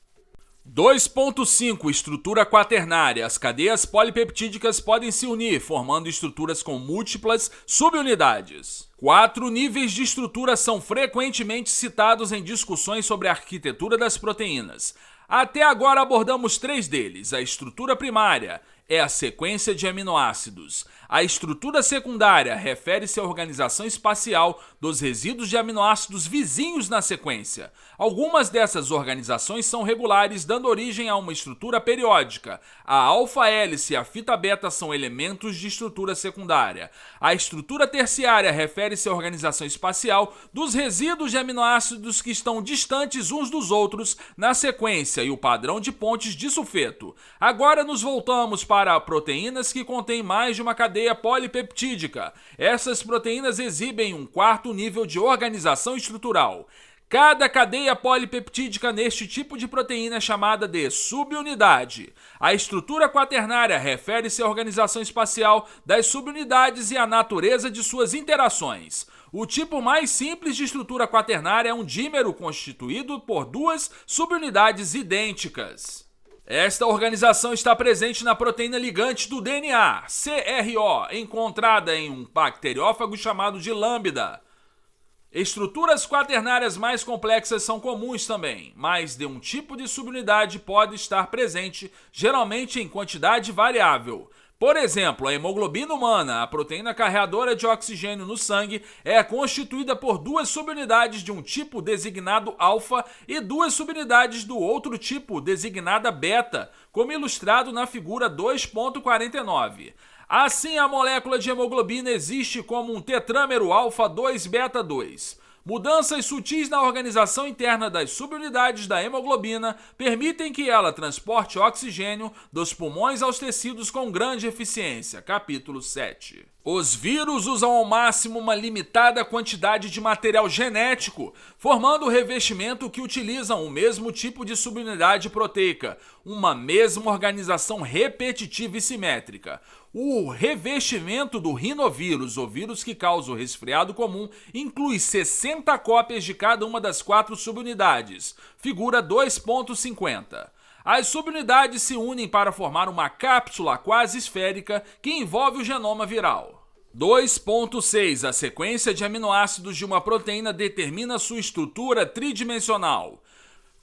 2.5 Estrutura quaternária. As cadeias polipeptídicas podem se unir, formando estruturas com múltiplas subunidades. 4 níveis de estrutura são frequentemente citados em discussões sobre a arquitetura das proteínas. Até agora abordamos 3 deles. A estrutura primária é a sequência de aminoácidos. A estrutura secundária refere-se à organização espacial dos resíduos de aminoácidos vizinhos na sequência. Algumas dessas organizações são regulares, dando origem a uma estrutura periódica. A alfa-hélice e a fita beta são elementos de estrutura secundária. A estrutura terciária refere-se à organização espacial dos resíduos de aminoácidos que estão distantes uns dos outros na sequência e o padrão de pontes de sulfeto. Agora nos voltamos para proteínas que contêm mais de uma cadeia polipeptídica. Essas proteínas exibem um 4º nível de organização estrutural. Cada cadeia polipeptídica neste tipo de proteína é chamada de subunidade. A estrutura quaternária refere-se à organização espacial das subunidades e à natureza de suas interações. O tipo mais simples de estrutura quaternária é um dímero constituído por 2 subunidades idênticas. Esta organização está presente na proteína ligante do DNA, CRO, encontrada em um bacteriófago chamado de lambda. Estruturas quaternárias mais complexas são comuns também, mas de um tipo de subunidade pode estar presente, geralmente em quantidade variável. Por exemplo, a hemoglobina humana, a proteína carreadora de oxigênio no sangue, é constituída por 2 subunidades de um tipo designado alfa e 2 subunidades do outro tipo designada beta, como ilustrado na figura 2.49. Assim, a molécula de hemoglobina existe como um tetrâmero alfa-2 beta-2. Mudanças sutis na organização interna das subunidades da hemoglobina permitem que ela transporte oxigênio dos pulmões aos tecidos com grande eficiência. Capítulo 7. Os vírus usam ao máximo uma limitada quantidade de material genético, formando o revestimento que utilizam o mesmo tipo de subunidade proteica, uma mesma organização repetitiva e simétrica. O revestimento do rinovírus, o vírus que causa o resfriado comum, inclui 60 cópias de cada uma das 4 subunidades, figura 2.50. As subunidades se unem para formar uma cápsula quase esférica que envolve o genoma viral. 2.6 A sequência de aminoácidos de uma proteína determina sua estrutura tridimensional.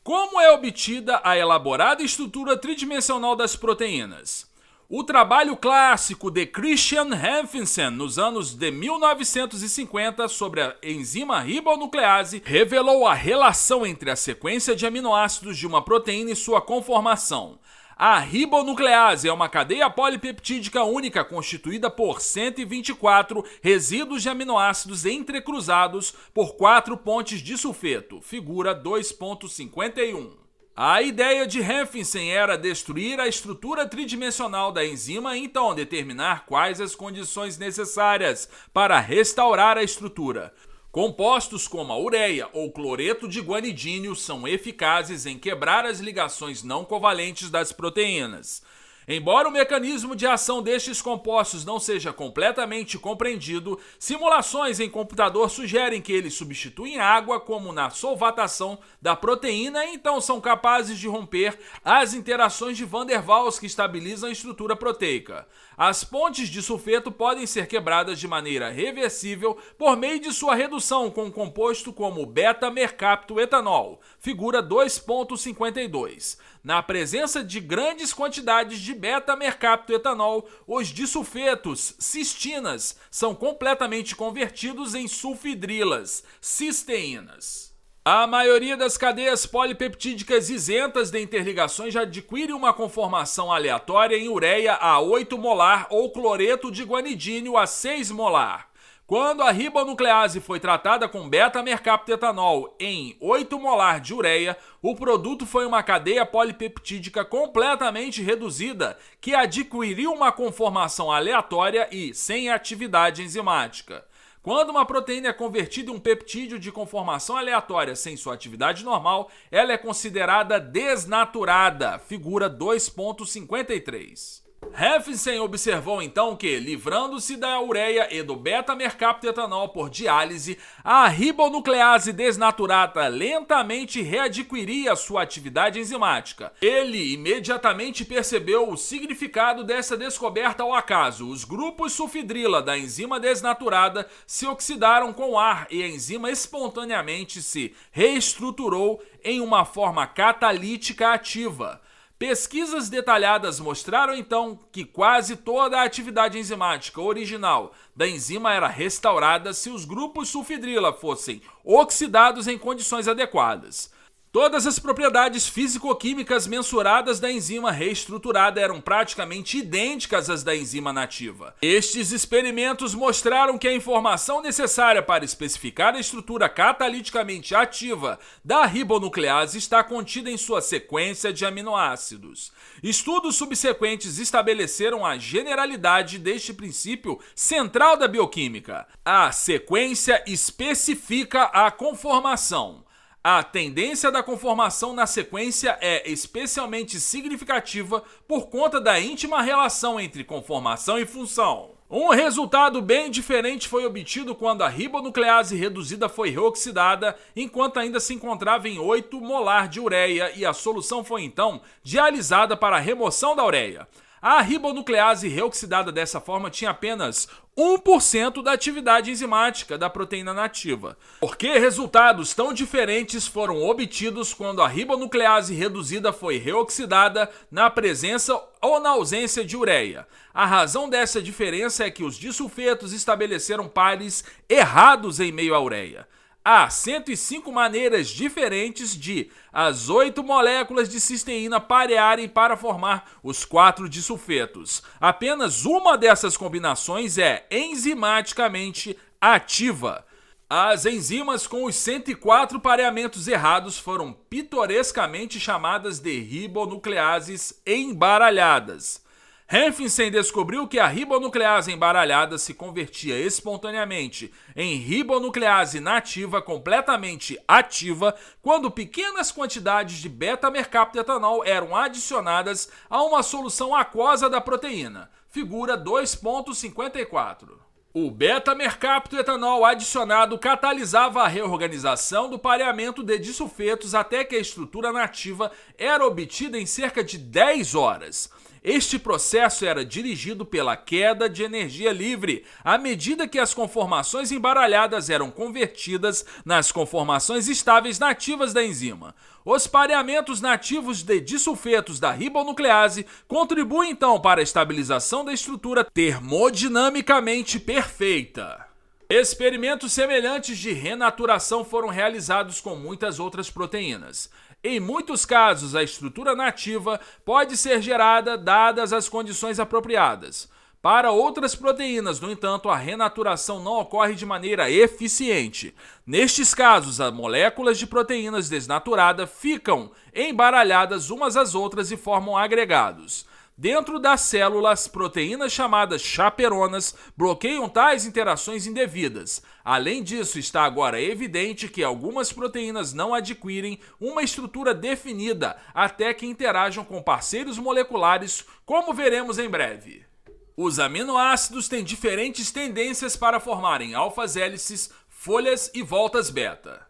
Como é obtida a elaborada estrutura tridimensional das proteínas? O trabalho clássico de Christian Hanfinsen nos anos de 1950 sobre a enzima ribonuclease revelou a relação entre a sequência de aminoácidos de uma proteína e sua conformação. A ribonuclease é uma cadeia polipeptídica única constituída por 124 resíduos de aminoácidos entrecruzados por 4 pontes de sulfeto, figura 2.51. A ideia de Hanfingsen era destruir a estrutura tridimensional da enzima e então determinar quais as condições necessárias para restaurar a estrutura. Compostos como a ureia ou cloreto de guanidínio são eficazes em quebrar as ligações não covalentes das proteínas. Embora o mecanismo de ação destes compostos não seja completamente compreendido, simulações em computador sugerem que eles substituem água como na solvatação da proteína e então são capazes de romper as interações de Van der Waals que estabilizam a estrutura proteica. As pontes de sulfeto podem ser quebradas de maneira reversível por meio de sua redução com um composto como beta-mercaptoetanol, figura 2.52. Na presença de grandes quantidades de beta-mercaptoetanol, os disulfetos, cistinas, são completamente convertidos em sulfidrilas, cisteínas. A maioria das cadeias polipeptídicas isentas de interligações já adquire uma conformação aleatória em ureia a 8 molar ou cloreto de guanidínio a 6 molar. Quando a ribonuclease foi tratada com beta-mercaptoetanol em 8 molar de ureia, o produto foi uma cadeia polipeptídica completamente reduzida que adquiriu uma conformação aleatória e sem atividade enzimática. Quando uma proteína é convertida em um peptídeo de conformação aleatória sem sua atividade normal, ela é considerada desnaturada, figura 2.53. Hanfingsen observou então que, livrando-se da ureia e do beta-mercaptoetanol por diálise, a ribonuclease desnaturada lentamente readquiriria sua atividade enzimática. Ele imediatamente percebeu o significado dessa descoberta ao acaso. Os grupos sulfidrila da enzima desnaturada se oxidaram com ar e a enzima espontaneamente se reestruturou em uma forma catalítica ativa. Pesquisas detalhadas mostraram então que quase toda a atividade enzimática original da enzima era restaurada se os grupos sulfidrila fossem oxidados em condições adequadas. Todas as propriedades físico-químicas mensuradas da enzima reestruturada eram praticamente idênticas às da enzima nativa. Estes experimentos mostraram que a informação necessária para especificar a estrutura cataliticamente ativa da ribonuclease está contida em sua sequência de aminoácidos. Estudos subsequentes estabeleceram a generalidade deste princípio central da bioquímica. A sequência especifica a conformação. A tendência da conformação na sequência é especialmente significativa por conta da íntima relação entre conformação e função. Um resultado bem diferente foi obtido quando a ribonuclease reduzida foi reoxidada, enquanto ainda se encontrava em 8 molar de ureia e a solução foi então dialisada para a remoção da ureia. A ribonuclease reoxidada dessa forma tinha apenas 1% da atividade enzimática da proteína nativa. Por que resultados tão diferentes foram obtidos quando a ribonuclease reduzida foi reoxidada na presença ou na ausência de ureia? A razão dessa diferença é que os disulfetos estabeleceram pares errados em meio à ureia. Há 105 maneiras diferentes de as 8 moléculas de cisteína parearem para formar os 4 disulfetos. Apenas uma dessas combinações é enzimaticamente ativa. As enzimas com os 104 pareamentos errados foram pitorescamente chamadas de ribonucleases embaralhadas. Hanfingsen descobriu que a ribonuclease embaralhada se convertia espontaneamente em ribonuclease nativa completamente ativa quando pequenas quantidades de beta-mercaptoetanol eram adicionadas a uma solução aquosa da proteína, figura 2.54. O beta-mercaptoetanol adicionado catalisava a reorganização do pareamento de disulfetos até que a estrutura nativa era obtida em cerca de 10 horas. Este processo era dirigido pela queda de energia livre, à medida que as conformações embaralhadas eram convertidas nas conformações estáveis nativas da enzima. Os pareamentos nativos de disulfetos da ribonuclease contribuem então para a estabilização da estrutura termodinamicamente perfeita. Experimentos semelhantes de renaturação foram realizados com muitas outras proteínas. Em muitos casos, a estrutura nativa pode ser gerada dadas as condições apropriadas. Para outras proteínas, no entanto, a renaturação não ocorre de maneira eficiente. Nestes casos, as moléculas de proteínas desnaturadas ficam embaralhadas umas às outras e formam agregados. Dentro das células, proteínas chamadas chaperonas bloqueiam tais interações indevidas. Além disso, está agora evidente que algumas proteínas não adquirem uma estrutura definida até que interajam com parceiros moleculares, como veremos em breve. Os aminoácidos têm diferentes tendências para formarem alfas-hélices, folhas e voltas beta.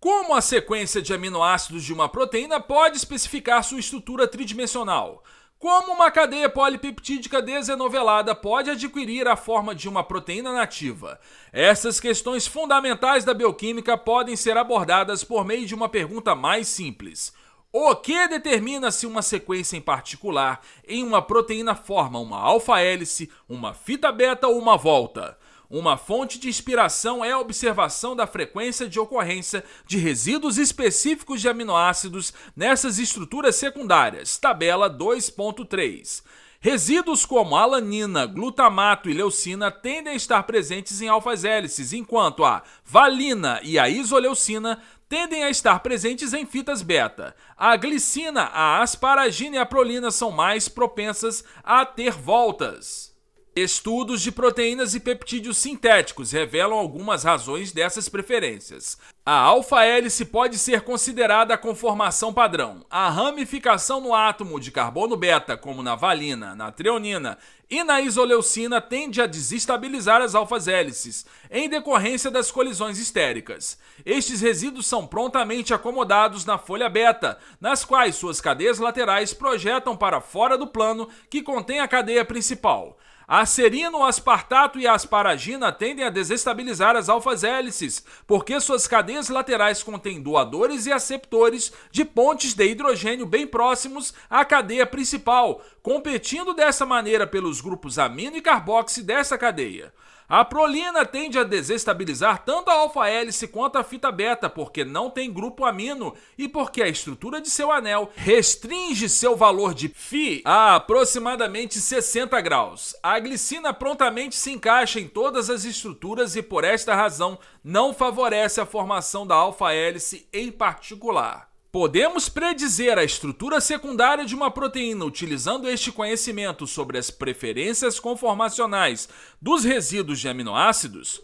Como a sequência de aminoácidos de uma proteína pode especificar sua estrutura tridimensional? Como uma cadeia polipeptídica desenovelada pode adquirir a forma de uma proteína nativa? Essas questões fundamentais da bioquímica podem ser abordadas por meio de uma pergunta mais simples. O que determina se uma sequência em particular em uma proteína forma uma alfa-hélice, uma fita beta ou uma volta? Uma fonte de inspiração é a observação da frequência de ocorrência de resíduos específicos de aminoácidos nessas estruturas secundárias, tabela 2.3. Resíduos como alanina, glutamato e leucina tendem a estar presentes em alfas-hélices, enquanto a valina e a isoleucina tendem a estar presentes em fitas beta. A glicina, a asparagina e a prolina são mais propensas a ter voltas. Estudos de proteínas e peptídeos sintéticos revelam algumas razões dessas preferências. A alfa-hélice pode ser considerada a conformação padrão. A ramificação no átomo de carbono beta, como na valina, na treonina e na isoleucina, tende a desestabilizar as alfas-hélices, em decorrência das colisões estéricas. Estes resíduos são prontamente acomodados na folha beta, nas quais suas cadeias laterais projetam para fora do plano que contém a cadeia principal. A serina, o aspartato e a asparagina tendem a desestabilizar as alfas-hélices, porque suas cadeias laterais contêm doadores e aceptores de pontes de hidrogênio bem próximos à cadeia principal, competindo dessa maneira pelos grupos amino e carboxi dessa cadeia. A prolina tende a desestabilizar tanto a alfa-hélice quanto a fita beta, porque não tem grupo amino e porque a estrutura de seu anel restringe seu valor de Φ a aproximadamente 60 graus. A glicina prontamente se encaixa em todas as estruturas e, por esta razão, não favorece a formação da alfa-hélice em particular. Podemos predizer a estrutura secundária de uma proteína utilizando este conhecimento sobre as preferências conformacionais dos resíduos de aminoácidos?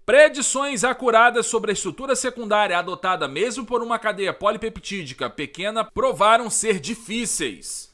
Predições acuradas sobre a estrutura secundária adotada mesmo por uma cadeia polipeptídica pequena provaram ser difíceis.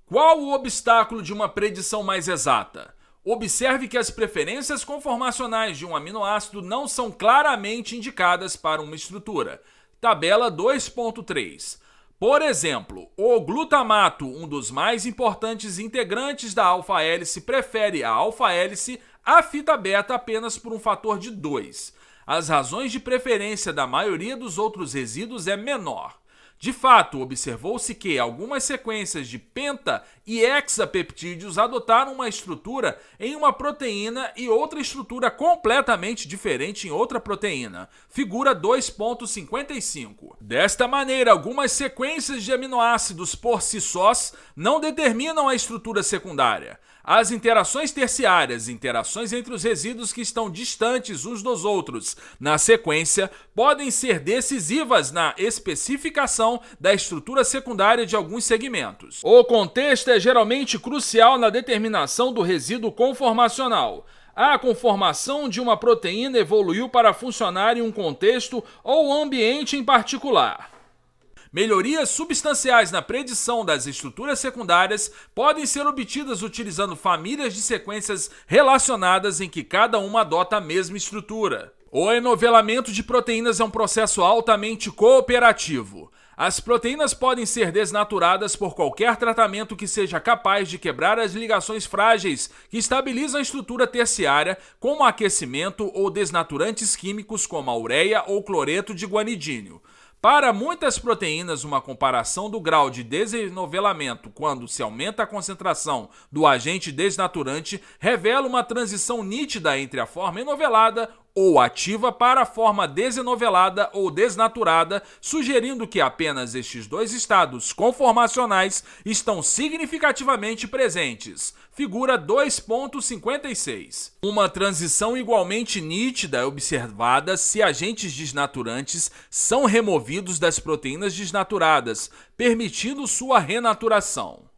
Qual o obstáculo de uma predição mais exata? Observe que as preferências conformacionais de um aminoácido não são claramente indicadas para uma estrutura. Tabela 2.3. Por exemplo, o glutamato, um dos mais importantes integrantes da alfa-hélice, prefere a alfa-hélice à fita beta apenas por um fator de 2. As razões de preferência da maioria dos outros resíduos é menor. De fato, observou-se que algumas sequências de penta e hexapeptídeos adotaram uma estrutura em uma proteína e outra estrutura completamente diferente em outra proteína. Figura 2.55. Desta maneira, algumas sequências de aminoácidos por si sós não determinam a estrutura secundária. As interações terciárias, interações entre os resíduos que estão distantes uns dos outros na sequência, podem ser decisivas na especificação da estrutura secundária de alguns segmentos. O contexto é geralmente crucial na determinação do resíduo conformacional. A conformação de uma proteína evoluiu para funcionar em um contexto ou ambiente em particular. Melhorias substanciais na predição das estruturas secundárias podem ser obtidas utilizando famílias de sequências relacionadas em que cada uma adota a mesma estrutura. O enovelamento de proteínas é um processo altamente cooperativo. As proteínas podem ser desnaturadas por qualquer tratamento que seja capaz de quebrar as ligações frágeis que estabilizam a estrutura terciária, como aquecimento ou desnaturantes químicos como a ureia ou cloreto de guanidínio. Para muitas proteínas, uma comparação do grau de desenovelamento quando se aumenta a concentração do agente desnaturante revela uma transição nítida entre a forma enovelada ou ativa para a forma desenovelada ou desnaturada, sugerindo que apenas estes dois estados conformacionais estão significativamente presentes. Figura 2.56. Uma transição igualmente nítida é observada se agentes desnaturantes são removidos das proteínas desnaturadas, permitindo sua renaturação.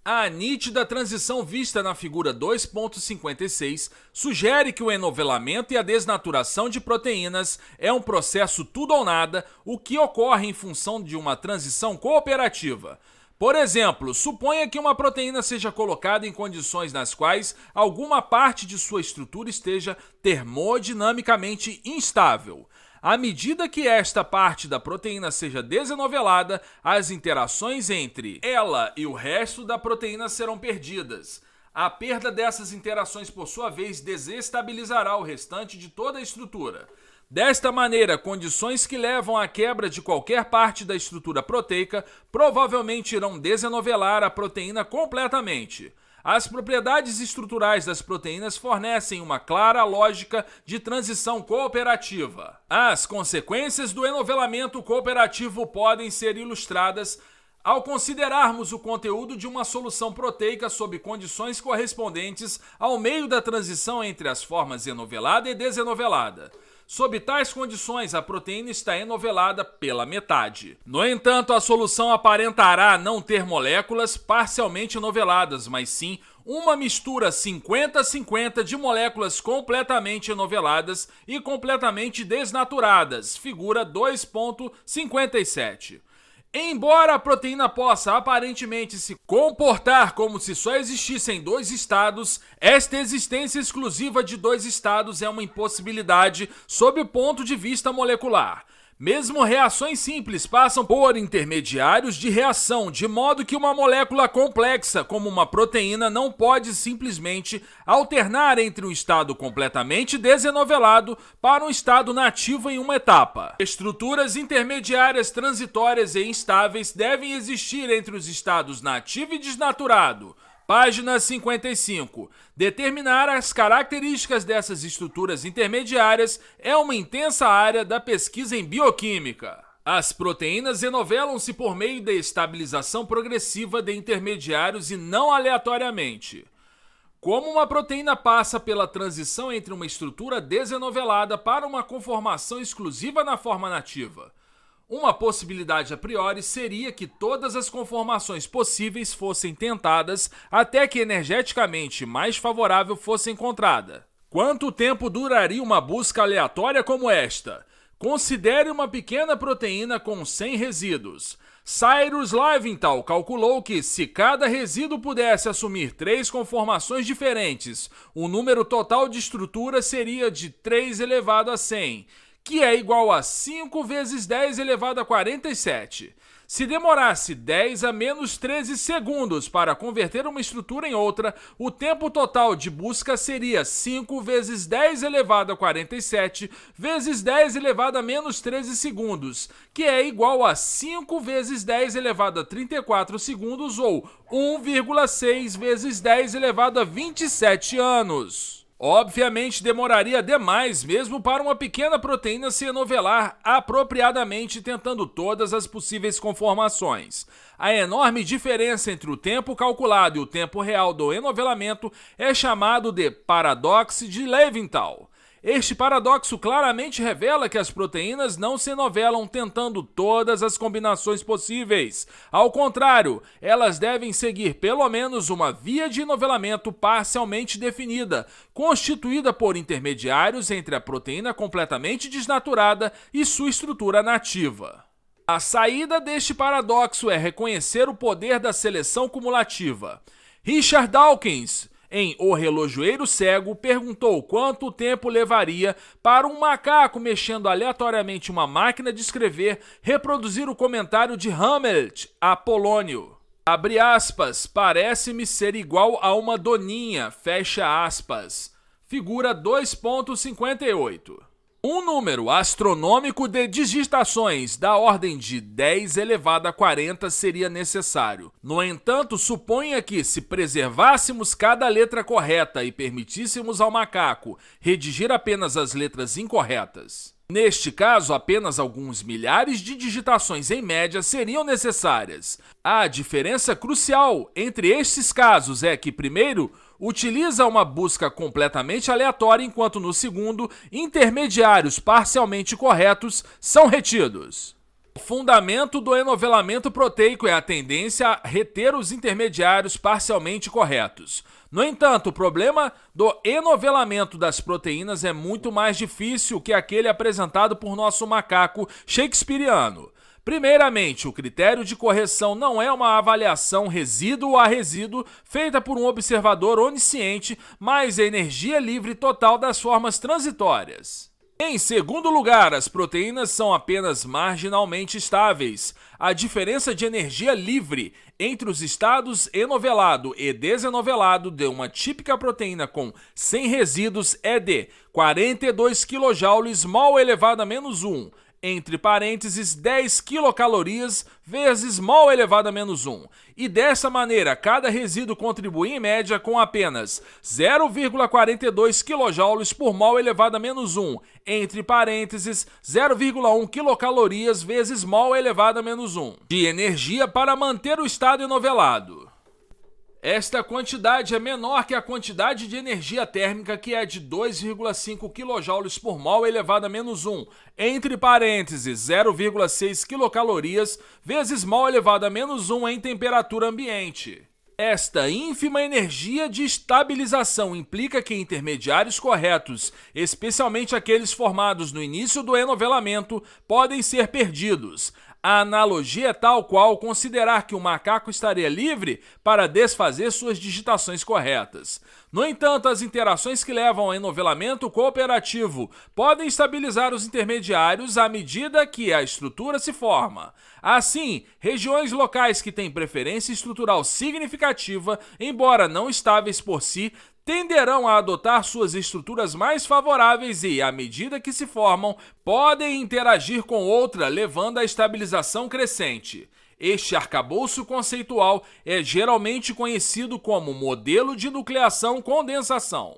A nítida transição vista na figura 2.56 sugere que o enovelamento e a desnaturação de proteínas é um processo tudo ou nada, o que ocorre em função de uma transição cooperativa. Por exemplo, suponha que uma proteína seja colocada em condições nas quais alguma parte de sua estrutura esteja termodinamicamente instável. À medida que esta parte da proteína seja desenovelada, as interações entre ela e o resto da proteína serão perdidas. A perda dessas interações, por sua vez, desestabilizará o restante de toda a estrutura. Desta maneira, condições que levam à quebra de qualquer parte da estrutura proteica provavelmente irão desenovelar a proteína completamente. As propriedades estruturais das proteínas fornecem uma clara lógica de transição cooperativa. As consequências do enovelamento cooperativo podem ser ilustradas ao considerarmos o conteúdo de uma solução proteica sob condições correspondentes ao meio da transição entre as formas enovelada e desenovelada. Sob tais condições, a proteína está enovelada pela metade. No entanto, a solução aparentará não ter moléculas parcialmente enoveladas, mas sim uma mistura 50-50 de moléculas completamente enoveladas e completamente desnaturadas. Figura 2.57. Embora a proteína possa aparentemente se comportar como se só existissem dois estados, esta existência exclusiva de dois estados é uma impossibilidade sob o ponto de vista molecular. Mesmo reações simples passam por intermediários de reação, de modo que uma molécula complexa, como uma proteína, não pode simplesmente alternar entre um estado completamente desenovelado para um estado nativo em uma etapa. Estruturas intermediárias transitórias e instáveis devem existir entre os estados nativo e desnaturado. Página 55. Determinar as características dessas estruturas intermediárias é uma intensa área da pesquisa em bioquímica. As proteínas enovelam-se por meio da estabilização progressiva de intermediários e não aleatoriamente. Como uma proteína passa pela transição entre uma estrutura desenovelada para uma conformação exclusiva na forma nativa? Uma possibilidade a priori seria que todas as conformações possíveis fossem tentadas até que energeticamente mais favorável fosse encontrada. Quanto tempo duraria uma busca aleatória como esta? Considere uma pequena proteína com 100 resíduos. Cyrus Leventhal calculou que, se cada resíduo pudesse assumir 3 conformações diferentes, o número total de estrutura seria de 3 elevado a 100, que é igual a 5 vezes 10 elevado a 47. Se demorasse 10 a menos 13 segundos para converter uma estrutura em outra, o tempo total de busca seria 5 vezes 10 elevado a 47 vezes 10 elevado a menos 13 segundos, que é igual a 5 vezes 10 elevado a 34 segundos ou 1,6 vezes 10 elevado a 27 anos. Obviamente demoraria demais mesmo para uma pequena proteína se enovelar apropriadamente tentando todas as possíveis conformações. A enorme diferença entre o tempo calculado e o tempo real do enovelamento é chamado de paradoxo de Leventhal. Este paradoxo claramente revela que as proteínas não se enovelam tentando todas as combinações possíveis. Ao contrário, elas devem seguir pelo menos uma via de enovelamento parcialmente definida, constituída por intermediários entre a proteína completamente desnaturada e sua estrutura nativa. A saída deste paradoxo é reconhecer o poder da seleção cumulativa. Richard Dawkins, em O Relojoeiro Cego, perguntou quanto tempo levaria para um macaco mexendo aleatoriamente uma máquina de escrever reproduzir o comentário de Hamlet a Polônio. Abre aspas, parece-me ser igual a uma doninha, fecha aspas. Figura 2.58. Um número astronômico de digitações da ordem de 10 elevado a 40 seria necessário. No entanto, suponha que, se preservássemos cada letra correta e permitíssemos ao macaco redigir apenas as letras incorretas, neste caso, apenas alguns milhares de digitações em média seriam necessárias. A diferença crucial entre estes casos é que, primeiro, utiliza uma busca completamente aleatória, enquanto no segundo, intermediários parcialmente corretos são retidos. O fundamento do enovelamento proteico é a tendência a reter os intermediários parcialmente corretos. No entanto, o problema do enovelamento das proteínas é muito mais difícil que aquele apresentado por nosso macaco shakespeariano. Primeiramente, o critério de correção não é uma avaliação resíduo a resíduo feita por um observador onisciente, mas a energia livre total das formas transitórias. Em segundo lugar, as proteínas são apenas marginalmente estáveis. A diferença de energia livre entre os estados enovelado e desenovelado de uma típica proteína com 100 resíduos é de 42 kJ mol elevado a menos 1, entre parênteses 10 quilocalorias vezes mol elevado a menos 1. E dessa maneira, cada resíduo contribui em média com apenas 0,42 kJ por mol elevado a menos 1, entre parênteses 0,1 quilocalorias vezes mol elevado a menos 1, de energia para manter o estado enovelado. Esta quantidade é menor que a quantidade de energia térmica, que é de 2,5 kJ por mol elevado a menos 1, entre parênteses 0,6 quilocalorias vezes mol elevado a menos 1 em temperatura ambiente. Esta ínfima energia de estabilização implica que intermediários corretos, especialmente aqueles formados no início do enovelamento, podem ser perdidos. A analogia é tal qual considerar que o macaco estaria livre para desfazer suas digitações corretas. No entanto, as interações que levam ao enovelamento cooperativo podem estabilizar os intermediários à medida que a estrutura se forma. Assim, regiões locais que têm preferência estrutural significativa, embora não estáveis por si, tenderão a adotar suas estruturas mais favoráveis e, à medida que se formam, podem interagir com outra, levando à estabilização crescente. Este arcabouço conceitual é geralmente conhecido como modelo de nucleação-condensação.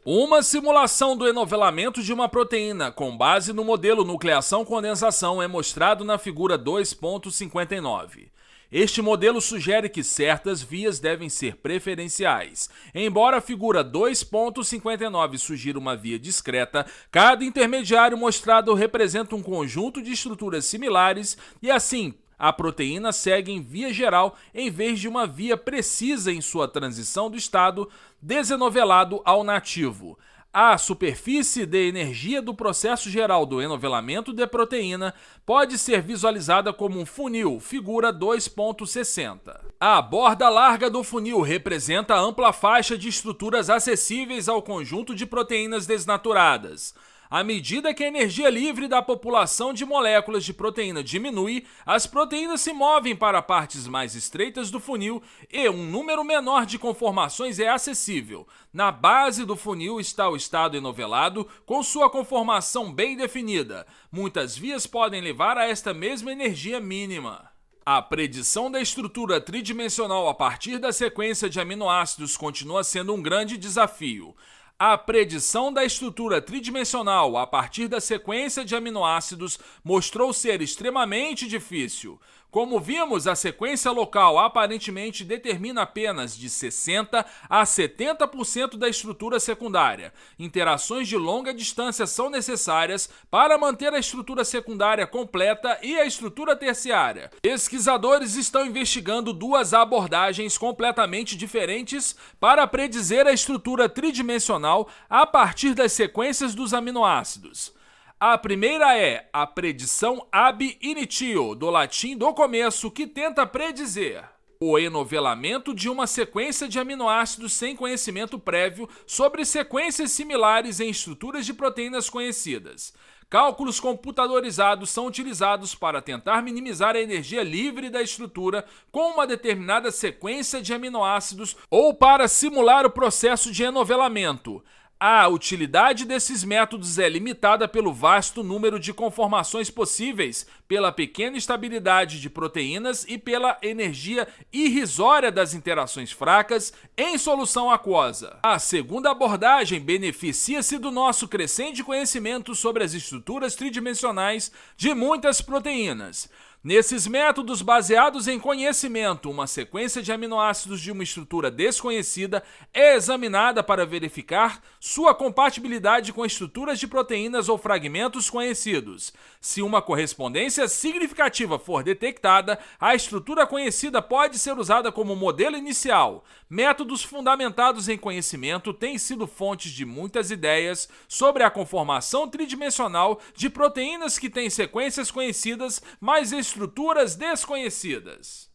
Uma simulação do enovelamento de uma proteína com base no modelo nucleação-condensação é mostrado na figura 2.59. Este modelo sugere que certas vias devem ser preferenciais. Embora a figura 2.59 sugira uma via discreta, cada intermediário mostrado representa um conjunto de estruturas similares e, assim, a proteína segue em via geral em vez de uma via precisa em sua transição do estado desenovelado ao nativo. A superfície de energia do processo geral do enovelamento de proteína pode ser visualizada como um funil, figura 2.60. A borda larga do funil representa a ampla faixa de estruturas acessíveis ao conjunto de proteínas desnaturadas. À medida que a energia livre da população de moléculas de proteína diminui, as proteínas se movem para partes mais estreitas do funil e um número menor de conformações é acessível. Na base do funil está o estado enovelado, com sua conformação bem definida. Muitas vias podem levar a esta mesma energia mínima. A predição da estrutura tridimensional a partir da sequência de aminoácidos continua sendo um grande desafio. A predição da estrutura tridimensional a partir da sequência de aminoácidos mostrou ser extremamente difícil. Como vimos, a sequência local aparentemente determina apenas de 60% a 70% da estrutura secundária. Interações de longa distância são necessárias para manter a estrutura secundária completa e a estrutura terciária. Pesquisadores estão investigando duas abordagens completamente diferentes para predizer a estrutura tridimensional a partir das sequências dos aminoácidos. A primeira é a predição ab initio, do latim do começo, que tenta predizer o enovelamento de uma sequência de aminoácidos sem conhecimento prévio sobre sequências similares em estruturas de proteínas conhecidas. Cálculos computadorizados são utilizados para tentar minimizar a energia livre da estrutura com uma determinada sequência de aminoácidos ou para simular o processo de enovelamento. A utilidade desses métodos é limitada pelo vasto número de conformações possíveis, pela pequena estabilidade de proteínas e pela energia irrisória das interações fracas em solução aquosa. A segunda abordagem beneficia-se do nosso crescente conhecimento sobre as estruturas tridimensionais de muitas proteínas. Nesses métodos baseados em conhecimento, uma sequência de aminoácidos de uma estrutura desconhecida é examinada para verificar sua compatibilidade com estruturas de proteínas ou fragmentos conhecidos. Se uma correspondência significativa for detectada, a estrutura conhecida pode ser usada como modelo inicial. Métodos fundamentados em conhecimento têm sido fontes de muitas ideias sobre a conformação tridimensional de proteínas que têm sequências conhecidas, mas estruturas desconhecidas.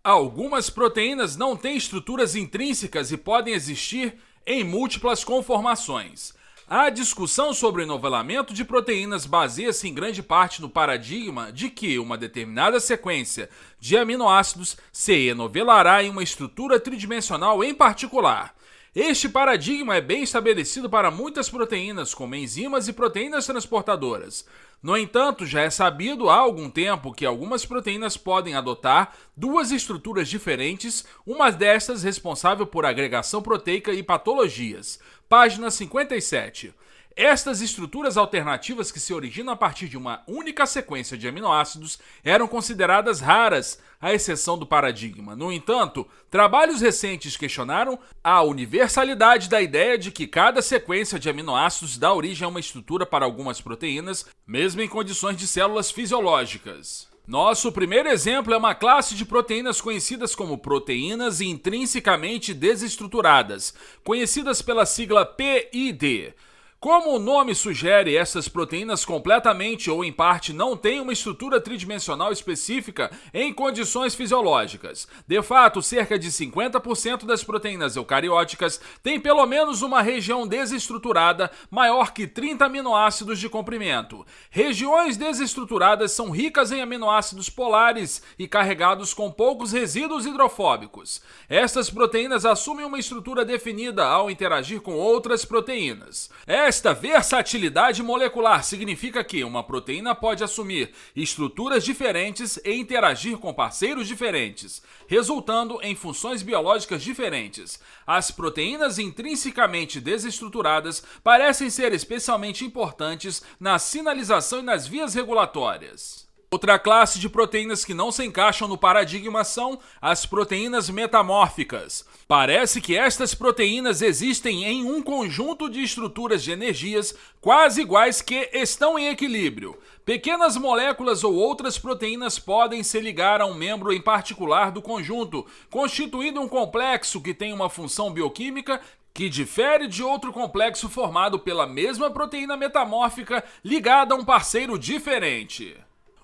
Algumas proteínas não têm estruturas intrínsecas e podem existir em múltiplas conformações. A discussão sobre o enovelamento de proteínas baseia-se em grande parte no paradigma de que uma determinada sequência de aminoácidos se enovelará em uma estrutura tridimensional em particular. Este paradigma é bem estabelecido para muitas proteínas, como enzimas e proteínas transportadoras. No entanto, já é sabido há algum tempo que algumas proteínas podem adotar duas estruturas diferentes, uma destas responsável por agregação proteica e patologias. Página 57. Estas estruturas alternativas que se originam a partir de uma única sequência de aminoácidos eram consideradas raras, à exceção do paradigma. No entanto, trabalhos recentes questionaram a universalidade da ideia de que cada sequência de aminoácidos dá origem a uma estrutura para algumas proteínas, mesmo em condições de células fisiológicas. Nosso primeiro exemplo é uma classe de proteínas conhecidas como proteínas intrinsecamente desestruturadas, conhecidas pela sigla PID. Como o nome sugere, essas proteínas completamente ou em parte não têm uma estrutura tridimensional específica em condições fisiológicas. De fato, cerca de 50% das proteínas eucarióticas têm pelo menos uma região desestruturada maior que 30 aminoácidos de comprimento. Regiões desestruturadas são ricas em aminoácidos polares e carregados com poucos resíduos hidrofóbicos. Estas proteínas assumem uma estrutura definida ao interagir com outras proteínas. Esta versatilidade molecular significa que uma proteína pode assumir estruturas diferentes e interagir com parceiros diferentes, resultando em funções biológicas diferentes. As proteínas intrinsecamente desestruturadas parecem ser especialmente importantes na sinalização e nas vias regulatórias. Outra classe de proteínas que não se encaixam no paradigma são as proteínas metamórficas. Parece que estas proteínas existem em um conjunto de estruturas de energias quase iguais que estão em equilíbrio. Pequenas moléculas ou outras proteínas podem se ligar a um membro em particular do conjunto, constituindo um complexo que tem uma função bioquímica que difere de outro complexo formado pela mesma proteína metamórfica ligada a um parceiro diferente.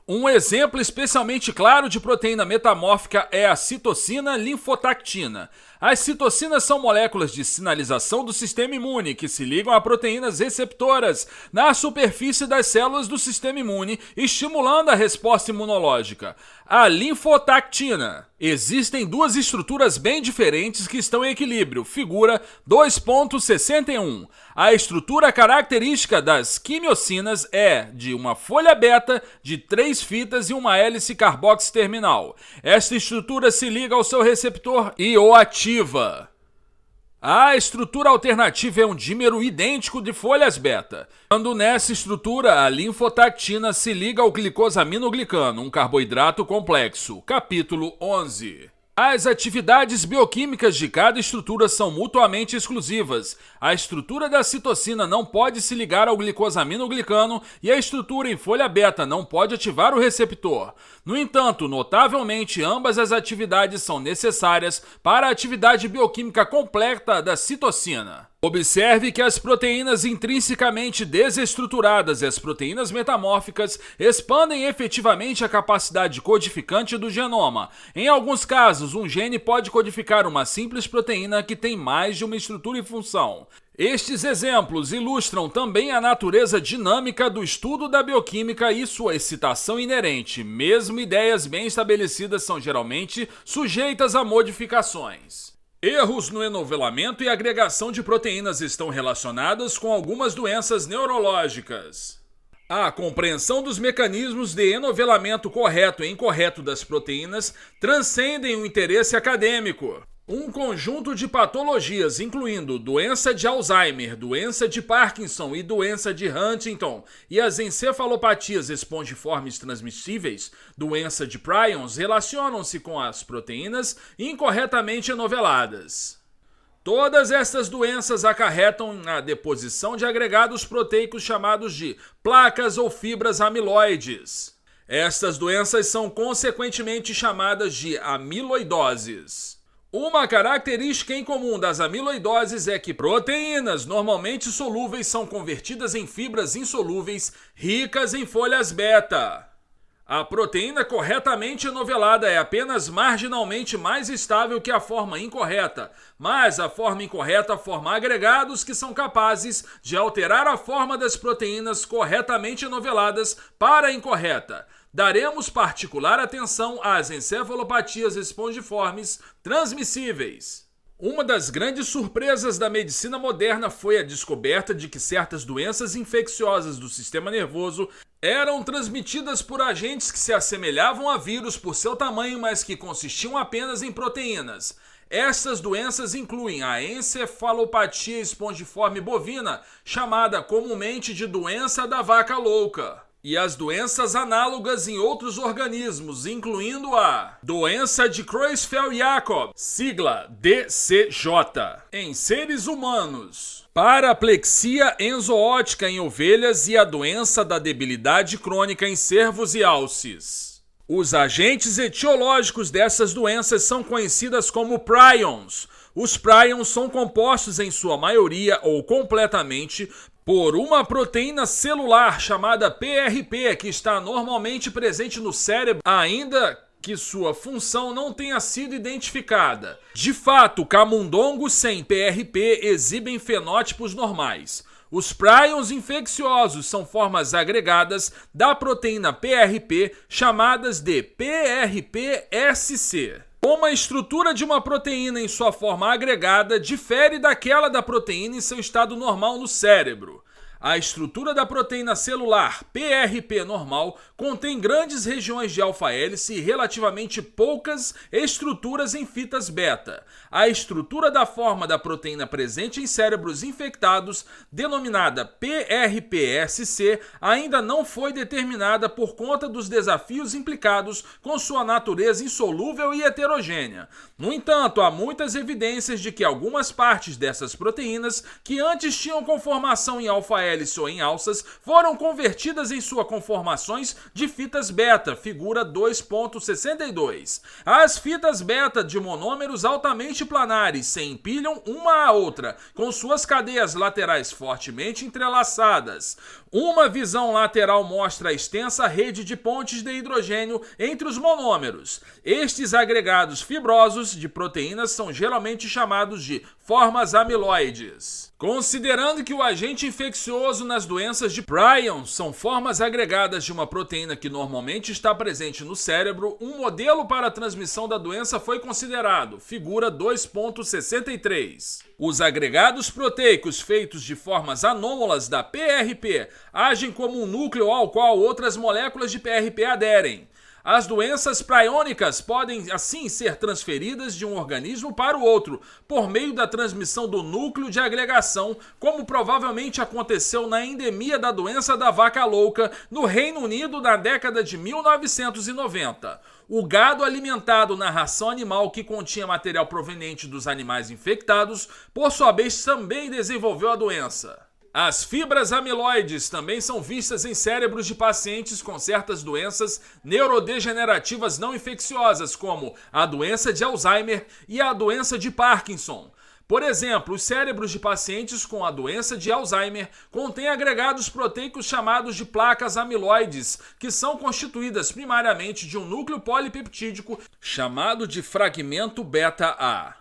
Um exemplo especialmente claro de proteína metamórfica é a citocina linfotactina. As citocinas são moléculas de sinalização do sistema imune que se ligam a proteínas receptoras na superfície das células do sistema imune, estimulando a resposta imunológica. A linfotactina. Existem duas estruturas bem diferentes que estão em equilíbrio. Figura 2.61. A estrutura característica das quimiocinas é de uma folha beta de 3 fitas e uma hélice carboxy terminal. Esta estrutura se liga ao seu receptor e o ativa. A estrutura alternativa é um dímero idêntico de folhas beta. Quando nessa estrutura, a linfotactina se liga ao glicosaminoglicano, um carboidrato complexo. Capítulo 11. As atividades bioquímicas de cada estrutura são mutuamente exclusivas. A estrutura da citocina não pode se ligar ao glicosaminoglicano e a estrutura em folha beta não pode ativar o receptor. No entanto, notavelmente, ambas as atividades são necessárias para a atividade bioquímica completa da citocina. Observe que as proteínas intrinsecamente desestruturadas e as proteínas metamórficas expandem efetivamente a capacidade codificante do genoma. Em alguns casos, um gene pode codificar uma simples proteína que tem mais de uma estrutura e função. Estes exemplos ilustram também a natureza dinâmica do estudo da bioquímica e sua excitação inerente. Mesmo ideias bem estabelecidas são geralmente sujeitas a modificações. Erros no enovelamento e agregação de proteínas estão relacionadas com algumas doenças neurológicas. A compreensão dos mecanismos de enovelamento correto e incorreto das proteínas transcendem o interesse acadêmico. Um conjunto de patologias, incluindo doença de Alzheimer, doença de Parkinson e doença de Huntington, e as encefalopatias espongiformes transmissíveis, doença de Prions, relacionam-se com as proteínas incorretamente enoveladas. Todas estas doenças acarretam na deposição de agregados proteicos chamados de placas ou fibras amiloides. Estas doenças são consequentemente chamadas de amiloidoses. Uma característica em comum das amiloidoses é que proteínas normalmente solúveis são convertidas em fibras insolúveis ricas em folhas beta. A proteína corretamente enovelada é apenas marginalmente mais estável que a forma incorreta, mas a forma incorreta forma agregados que são capazes de alterar a forma das proteínas corretamente enoveladas para a incorreta. Daremos particular atenção às encefalopatias espongiformes transmissíveis. Uma das grandes surpresas da medicina moderna foi a descoberta de que certas doenças infecciosas do sistema nervoso eram transmitidas por agentes que se assemelhavam a vírus por seu tamanho, mas que consistiam apenas em proteínas. Estas doenças incluem a encefalopatia espongiforme bovina, chamada comumente de doença da vaca louca, e as doenças análogas em outros organismos, incluindo a doença de Creutzfeldt-Jakob, sigla DCJ, em seres humanos, paraplexia enzootica em ovelhas e a doença da debilidade crônica em cervos e alces. Os agentes etiológicos dessas doenças são conhecidas como prions. Os prions são compostos em sua maioria ou completamente por uma proteína celular chamada PRP, que está normalmente presente no cérebro, ainda que sua função não tenha sido identificada. De fato, camundongos sem PRP exibem fenótipos normais. Os prions infecciosos são formas agregadas da proteína PRP, chamadas de PRP-SC. Como a estrutura de uma proteína em sua forma agregada difere daquela da proteína em seu estado normal no cérebro. A estrutura da proteína celular PRP normal contém grandes regiões de alfa-hélice e relativamente poucas estruturas em fitas beta. A estrutura da forma da proteína presente em cérebros infectados, denominada PRPSC, ainda não foi determinada por conta dos desafios implicados com sua natureza insolúvel e heterogênea. No entanto, há muitas evidências de que algumas partes dessas proteínas, que antes tinham conformação em alfa-hélice ou em alças, foram convertidas em suas conformações de fitas beta, figura 2.62. As fitas beta de monômeros altamente planares se empilham uma à outra, com suas cadeias laterais fortemente entrelaçadas. Uma visão lateral mostra a extensa rede de pontes de hidrogênio entre os monômeros. Estes agregados fibrosos de proteínas são geralmente chamados de formas amiloides. Considerando que o agente infeccioso nas doenças de prions são formas agregadas de uma proteína que normalmente está presente no cérebro, um modelo para a transmissão da doença foi considerado, figura 2.63. Os agregados proteicos feitos de formas anômalas da PRP agem como um núcleo ao qual outras moléculas de PRP aderem. As doenças priônicas podem, assim, ser transferidas de um organismo para o outro, por meio da transmissão do núcleo de agregação, como provavelmente aconteceu na endemia da doença da vaca louca no Reino Unido na década de 1990. O gado alimentado na ração animal que continha material proveniente dos animais infectados, por sua vez, também desenvolveu a doença. As fibras amiloides também são vistas em cérebros de pacientes com certas doenças neurodegenerativas não infecciosas, como a doença de Alzheimer e a doença de Parkinson. Por exemplo, os cérebros de pacientes com a doença de Alzheimer contêm agregados proteicos chamados de placas amiloides, que são constituídas primariamente de um núcleo polipeptídico chamado de fragmento beta-A.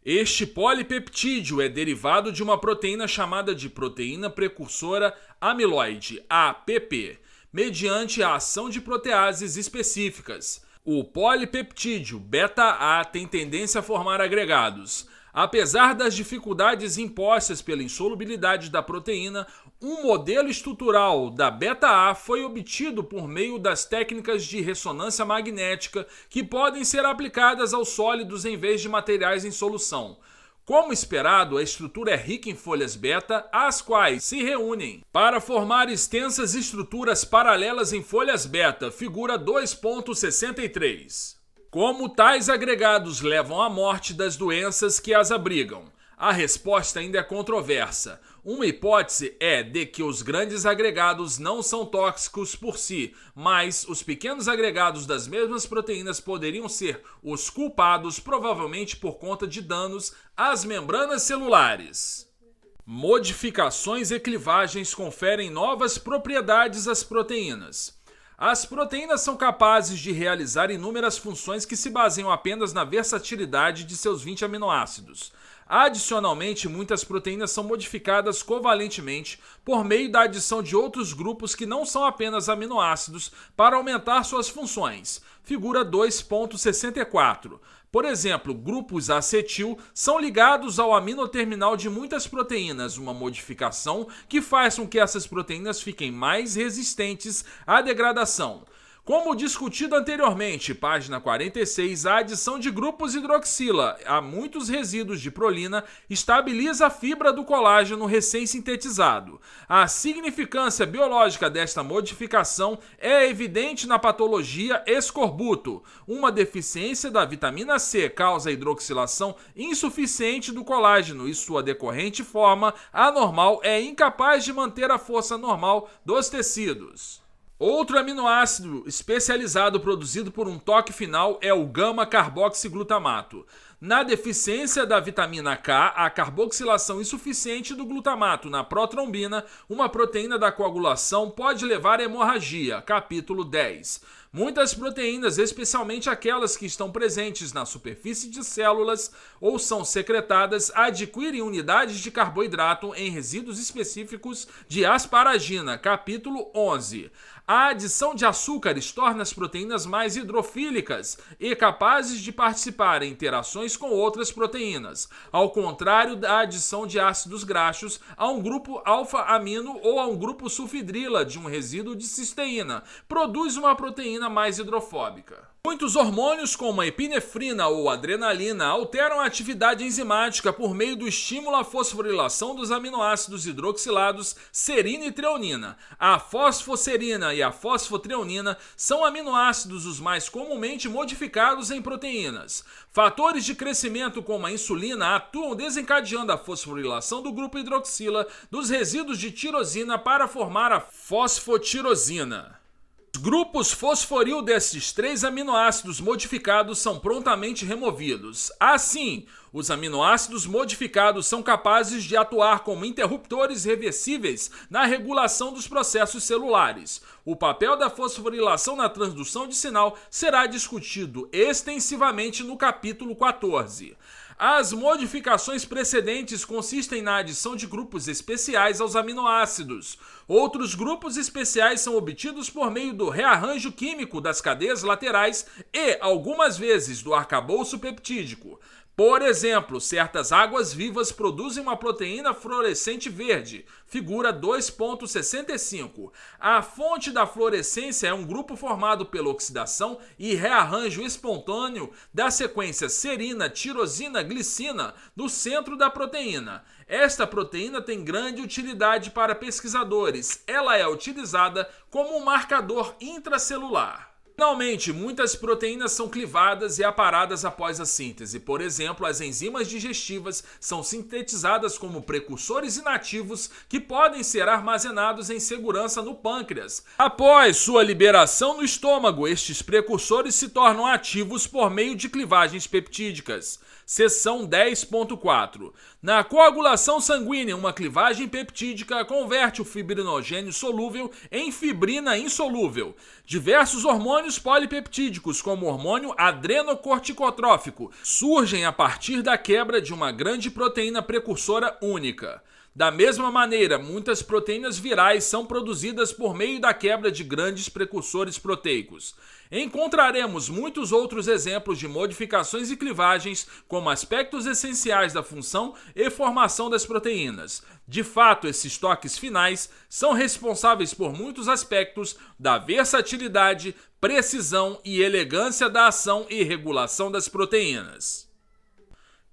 Este polipeptídeo é derivado de uma proteína chamada de proteína precursora amiloide, APP, mediante a ação de proteases específicas. O polipeptídeo beta-A tem tendência a formar agregados. Apesar das dificuldades impostas pela insolubilidade da proteína, um modelo estrutural da beta-A foi obtido por meio das técnicas de ressonância magnética que podem ser aplicadas aos sólidos em vez de materiais em solução. Como esperado, a estrutura é rica em folhas beta, as quais se reúnem para formar extensas estruturas paralelas em folhas beta, figura 2.63. Como tais agregados levam à morte das doenças que as abrigam? A resposta ainda é controversa. Uma hipótese é de que os grandes agregados não são tóxicos por si, mas os pequenos agregados das mesmas proteínas poderiam ser os culpados, provavelmente por conta de danos às membranas celulares. Modificações e clivagens conferem novas propriedades às proteínas. As proteínas são capazes de realizar inúmeras funções que se baseiam apenas na versatilidade de seus 20 aminoácidos. Adicionalmente, muitas proteínas são modificadas covalentemente por meio da adição de outros grupos que não são apenas aminoácidos para aumentar suas funções. Figura 2.64. Por exemplo, grupos acetil são ligados ao aminoterminal de muitas proteínas, uma modificação que faz com que essas proteínas fiquem mais resistentes à degradação. Como discutido anteriormente, página 46, a adição de grupos hidroxila a muitos resíduos de prolina estabiliza a fibra do colágeno recém-sintetizado. A significância biológica desta modificação é evidente na patologia escorbuto. Uma deficiência da vitamina C causa a hidroxilação insuficiente do colágeno e sua decorrente forma anormal é incapaz de manter a força normal dos tecidos. Outro aminoácido especializado produzido por um toque final é o gama-carboxiglutamato. Na deficiência da vitamina K, a carboxilação insuficiente do glutamato na protrombina, uma proteína da coagulação, pode levar à hemorragia. Capítulo 10. Muitas proteínas, especialmente aquelas que estão presentes na superfície de células ou são secretadas, adquirem unidades de carboidrato em resíduos específicos de asparagina. Capítulo 11. A adição de açúcares torna as proteínas mais hidrofílicas e capazes de participar em interações com outras proteínas, ao contrário da adição de ácidos graxos a um grupo alfa-amino ou a um grupo sulfidrila de um resíduo de cisteína, produz uma proteína mais hidrofóbica. Muitos hormônios, como a epinefrina ou adrenalina, alteram a atividade enzimática por meio do estímulo à fosforilação dos aminoácidos hidroxilados serina e treonina. A fosfoserina e a fosfotreonina são aminoácidos os mais comumente modificados em proteínas. Fatores de crescimento como a insulina atuam desencadeando a fosforilação do grupo hidroxila dos resíduos de tirosina para formar a fosfotirosina. Os grupos fosforil desses três aminoácidos modificados são prontamente removidos. Assim, os aminoácidos modificados são capazes de atuar como interruptores reversíveis na regulação dos processos celulares. O papel da fosforilação na transdução de sinal será discutido extensivamente no capítulo 14. As modificações precedentes consistem na adição de grupos especiais aos aminoácidos. Outros grupos especiais são obtidos por meio do rearranjo químico das cadeias laterais e, algumas vezes, do arcabouço peptídico. Por exemplo, certas águas-vivas produzem uma proteína fluorescente verde, figura 2.65. A fonte da fluorescência é um grupo formado pela oxidação e rearranjo espontâneo da sequência serina, tirosina, glicina do centro da proteína. Esta proteína tem grande utilidade para pesquisadores. Ela é utilizada como um marcador intracelular. Finalmente, muitas proteínas são clivadas e aparadas após a síntese. Por exemplo, as enzimas digestivas são sintetizadas como precursores inativos que podem ser armazenados em segurança no pâncreas. Após sua liberação no estômago, estes precursores se tornam ativos por meio de clivagens peptídicas. Seção 10.4. Na coagulação sanguínea, uma clivagem peptídica converte o fibrinogênio solúvel em fibrina insolúvel. Diversos hormônios polipeptídicos, como o hormônio adrenocorticotrófico, surgem a partir da quebra de uma grande proteína precursora única. Da mesma maneira, muitas proteínas virais são produzidas por meio da quebra de grandes precursores proteicos. Encontraremos muitos outros exemplos de modificações e clivagens como aspectos essenciais da função e formação das proteínas. De fato, esses toques finais são responsáveis por muitos aspectos da versatilidade, precisão e elegância da ação e regulação das proteínas.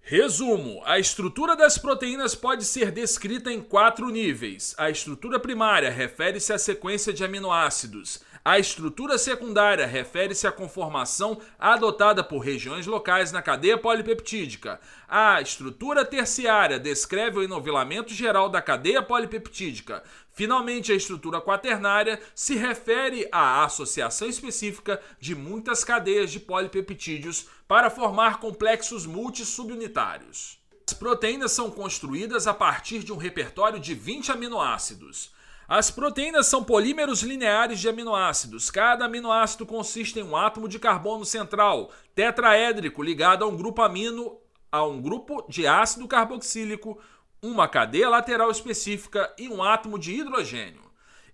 Resumo: a estrutura das proteínas pode ser descrita em 4 níveis. A estrutura primária refere-se à sequência de aminoácidos. A estrutura secundária refere-se à conformação adotada por regiões locais na cadeia polipeptídica. A estrutura terciária descreve o enovelamento geral da cadeia polipeptídica. Finalmente, a estrutura quaternária se refere à associação específica de muitas cadeias de polipeptídeos para formar complexos multissubunitários. As proteínas são construídas a partir de um repertório de 20 aminoácidos. As proteínas são polímeros lineares de aminoácidos. Cada aminoácido consiste em um átomo de carbono central, tetraédrico, ligado a um grupo amino, a um grupo de ácido carboxílico, uma cadeia lateral específica e um átomo de hidrogênio.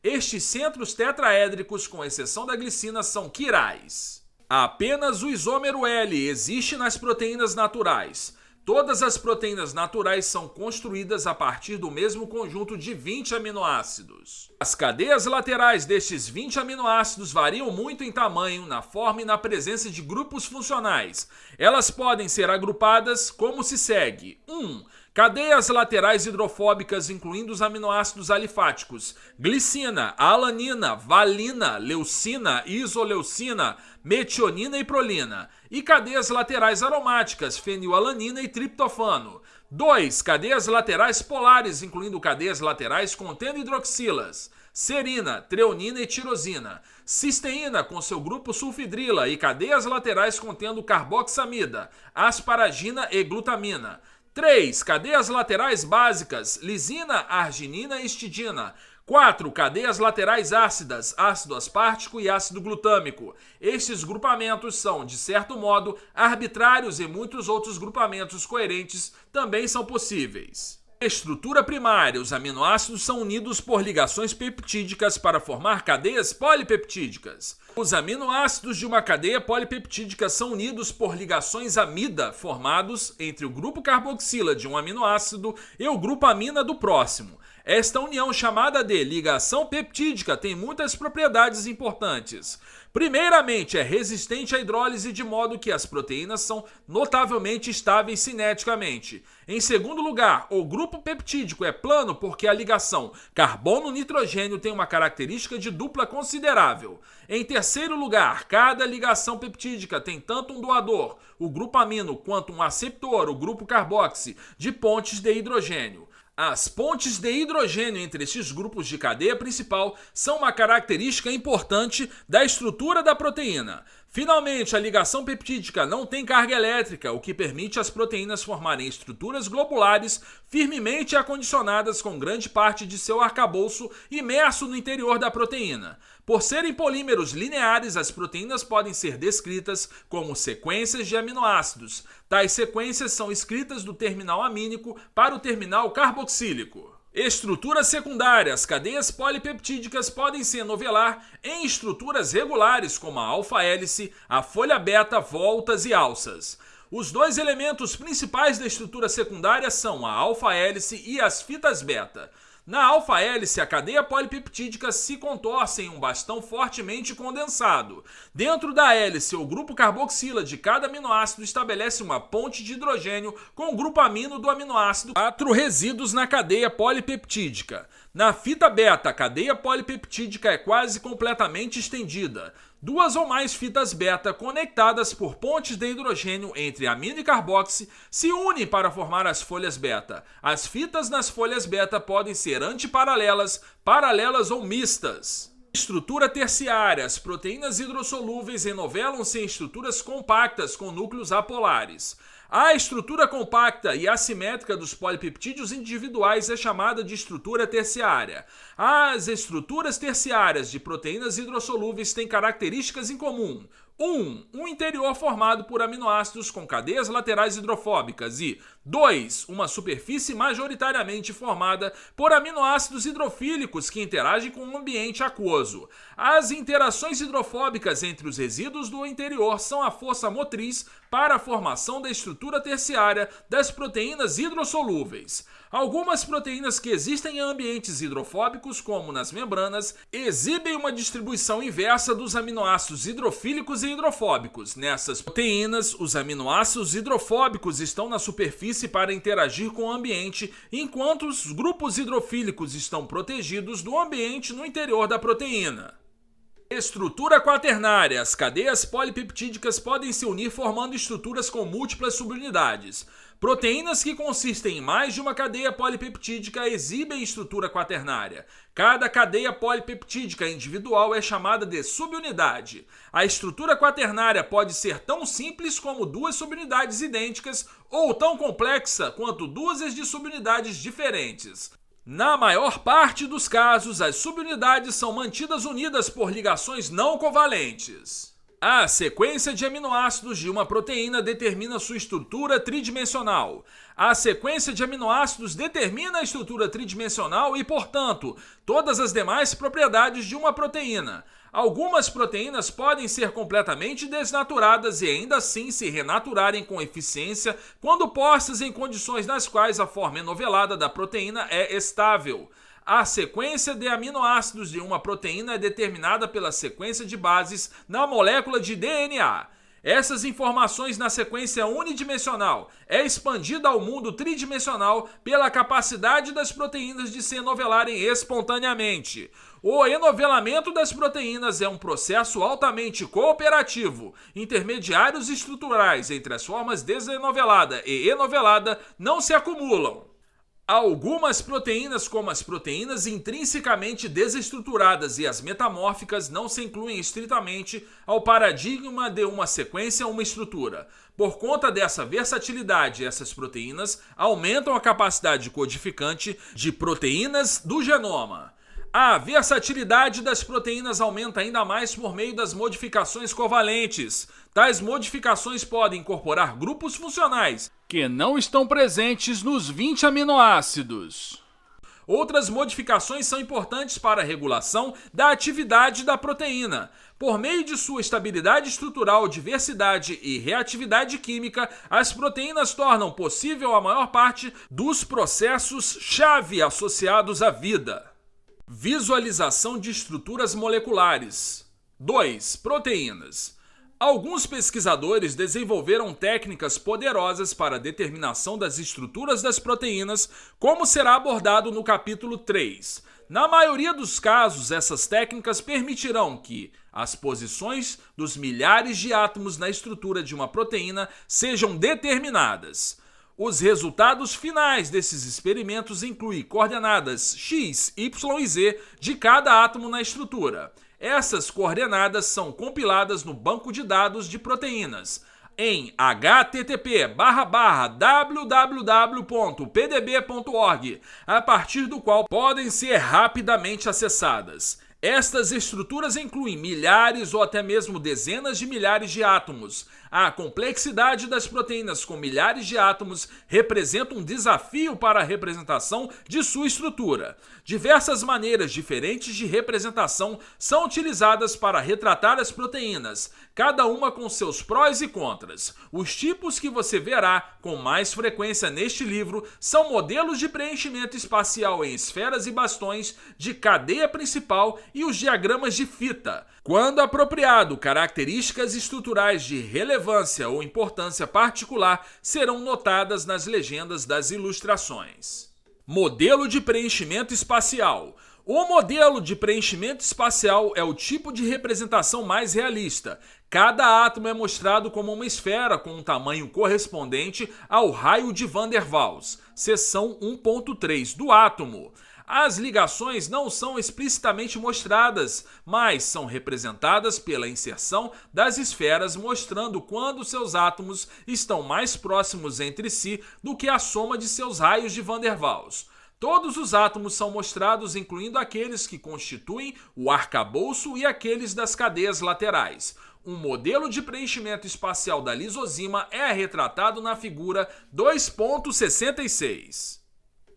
Estes centros tetraédricos, com exceção da glicina, são quirais. Apenas o isômero L existe nas proteínas naturais. Todas as proteínas naturais são construídas a partir do mesmo conjunto de 20 aminoácidos. As cadeias laterais destes 20 aminoácidos variam muito em tamanho, na forma e na presença de grupos funcionais. Elas podem ser agrupadas como se segue: 1. Cadeias laterais hidrofóbicas, incluindo os aminoácidos alifáticos: glicina, alanina, valina, leucina, isoleucina, metionina e prolina. E cadeias laterais aromáticas: fenilalanina e triptofano. 2. Cadeias laterais polares, incluindo cadeias laterais contendo hidroxilas: serina, treonina e tirosina. Cisteína com seu grupo sulfidrila e cadeias laterais contendo carboxamida, asparagina e glutamina. 3. Cadeias laterais básicas: lisina, arginina e histidina. 4. Cadeias laterais ácidas: ácido aspartico e ácido glutâmico. Estes grupamentos são, de certo modo, arbitrários e muitos outros grupamentos coerentes também são possíveis. Estrutura primária: os aminoácidos são unidos por ligações peptídicas para formar cadeias polipeptídicas. Os aminoácidos de uma cadeia polipeptídica são unidos por ligações amida formados entre o grupo carboxila de um aminoácido e o grupo amina do próximo. Esta união, chamada de ligação peptídica, tem muitas propriedades importantes. Primeiramente, é resistente à hidrólise, de modo que as proteínas são notavelmente estáveis cineticamente. Em segundo lugar, o grupo peptídico é plano porque a ligação carbono-nitrogênio tem uma característica de dupla considerável. Em terceiro lugar, cada ligação peptídica tem tanto um doador, o grupo amino, quanto um aceptor, o grupo carboxi, de pontes de hidrogênio. As pontes de hidrogênio entre estes grupos de cadeia principal são uma característica importante da estrutura da proteína. Finalmente, a ligação peptídica não tem carga elétrica, o que permite às proteínas formarem estruturas globulares firmemente acondicionadas com grande parte de seu arcabouço imerso no interior da proteína. Por serem polímeros lineares, as proteínas podem ser descritas como sequências de aminoácidos. Tais sequências são escritas do terminal amínico para o terminal carboxílico. Estrutura secundária: as cadeias polipeptídicas podem se enovelar em estruturas regulares como a alfa-hélice, a folha beta, voltas e alças. Os dois elementos principais da estrutura secundária são a alfa-hélice e as fitas beta. Na alfa-hélice, a cadeia polipeptídica se contorce em um bastão fortemente condensado. Dentro da hélice, o grupo carboxila de cada aminoácido estabelece uma ponte de hidrogênio com o grupo amino do aminoácido. 4 resíduos na cadeia polipeptídica. Na fita beta, a cadeia polipeptídica é quase completamente estendida. 2 ou mais fitas beta conectadas por pontes de hidrogênio entre amino e carboxi se unem para formar as folhas beta. As fitas nas folhas beta podem ser antiparalelas, paralelas ou mistas. Estrutura terciária: as proteínas hidrossolúveis enovelam-se em estruturas compactas com núcleos apolares. A estrutura compacta e assimétrica dos polipeptídeos individuais é chamada de estrutura terciária. As estruturas terciárias de proteínas hidrossolúveis têm características em comum. Um interior formado por aminoácidos com cadeias laterais hidrofóbicas e 2. Uma superfície majoritariamente formada por aminoácidos hidrofílicos que interagem com o ambiente aquoso. As interações hidrofóbicas entre os resíduos do interior são a força motriz para a formação da estrutura terciária das proteínas hidrossolúveis. Algumas proteínas que existem em ambientes hidrofóbicos, como nas membranas, exibem uma distribuição inversa dos aminoácidos hidrofílicos e hidrofóbicos. Nessas proteínas, os aminoácidos hidrofóbicos estão na superfície para interagir com o ambiente, enquanto os grupos hidrofílicos estão protegidos do ambiente no interior da proteína. Estrutura quaternária. As cadeias polipeptídicas podem se unir formando estruturas com múltiplas subunidades. Proteínas que consistem em mais de uma cadeia polipeptídica exibem estrutura quaternária. Cada cadeia polipeptídica individual é chamada de subunidade. A estrutura quaternária pode ser tão simples como duas subunidades idênticas ou tão complexa quanto dúzias de subunidades diferentes. Na maior parte dos casos, as subunidades são mantidas unidas por ligações não covalentes. A sequência de aminoácidos de uma proteína determina sua estrutura tridimensional. A sequência de aminoácidos determina a estrutura tridimensional e, portanto, todas as demais propriedades de uma proteína. Algumas proteínas podem ser completamente desnaturadas e ainda assim se renaturarem com eficiência quando postas em condições nas quais a forma enovelada da proteína é estável. A sequência de aminoácidos de uma proteína é determinada pela sequência de bases na molécula de DNA. Essas informações na sequência unidimensional é expandida ao mundo tridimensional pela capacidade das proteínas de se enovelarem espontaneamente. O enovelamento das proteínas é um processo altamente cooperativo. Intermediários estruturais entre as formas desenovelada e enovelada não se acumulam. Algumas proteínas, como as proteínas intrinsecamente desestruturadas e as metamórficas, não se incluem estritamente ao paradigma de uma sequência ou uma estrutura. Por conta dessa versatilidade, essas proteínas aumentam a capacidade codificante de proteínas do genoma. A versatilidade das proteínas aumenta ainda mais por meio das modificações covalentes. Tais modificações podem incorporar grupos funcionais que não estão presentes nos 20 aminoácidos. Outras modificações são importantes para a regulação da atividade da proteína. Por meio de sua estabilidade estrutural, diversidade e reatividade química, as proteínas tornam possível a maior parte dos processos-chave associados à vida. Visualização de estruturas moleculares. 2. Proteínas. Alguns pesquisadores desenvolveram técnicas poderosas para a determinação das estruturas das proteínas, como será abordado no capítulo 3. Na maioria dos casos, essas técnicas permitirão que as posições dos milhares de átomos na estrutura de uma proteína sejam determinadas. Os resultados finais desses experimentos incluem coordenadas x, y e z de cada átomo na estrutura. Essas coordenadas são compiladas no banco de dados de proteínas em http://www.pdb.org, a partir do qual podem ser rapidamente acessadas. Estas estruturas incluem milhares ou até mesmo dezenas de milhares de átomos. A complexidade das proteínas com milhares de átomos representa um desafio para a representação de sua estrutura. Diversas maneiras diferentes de representação são utilizadas para retratar as proteínas, cada uma com seus prós e contras. Os tipos que você verá com mais frequência neste livro são modelos de preenchimento espacial em esferas e bastões de cadeia principal e os diagramas de fita. Quando apropriado, características estruturais de relevância ou importância particular serão notadas nas legendas das ilustrações. Modelo de preenchimento espacial. O modelo de preenchimento espacial é o tipo de representação mais realista. Cada átomo é mostrado como uma esfera com um tamanho correspondente ao raio de Van der Waals, seção 1.3 do átomo. As ligações não são explicitamente mostradas, mas são representadas pela inserção das esferas, mostrando quando seus átomos estão mais próximos entre si do que a soma de seus raios de Van der Waals. Todos os átomos são mostrados, incluindo aqueles que constituem o arcabouço e aqueles das cadeias laterais. Um modelo de preenchimento espacial da lisozima é retratado na figura 2.66.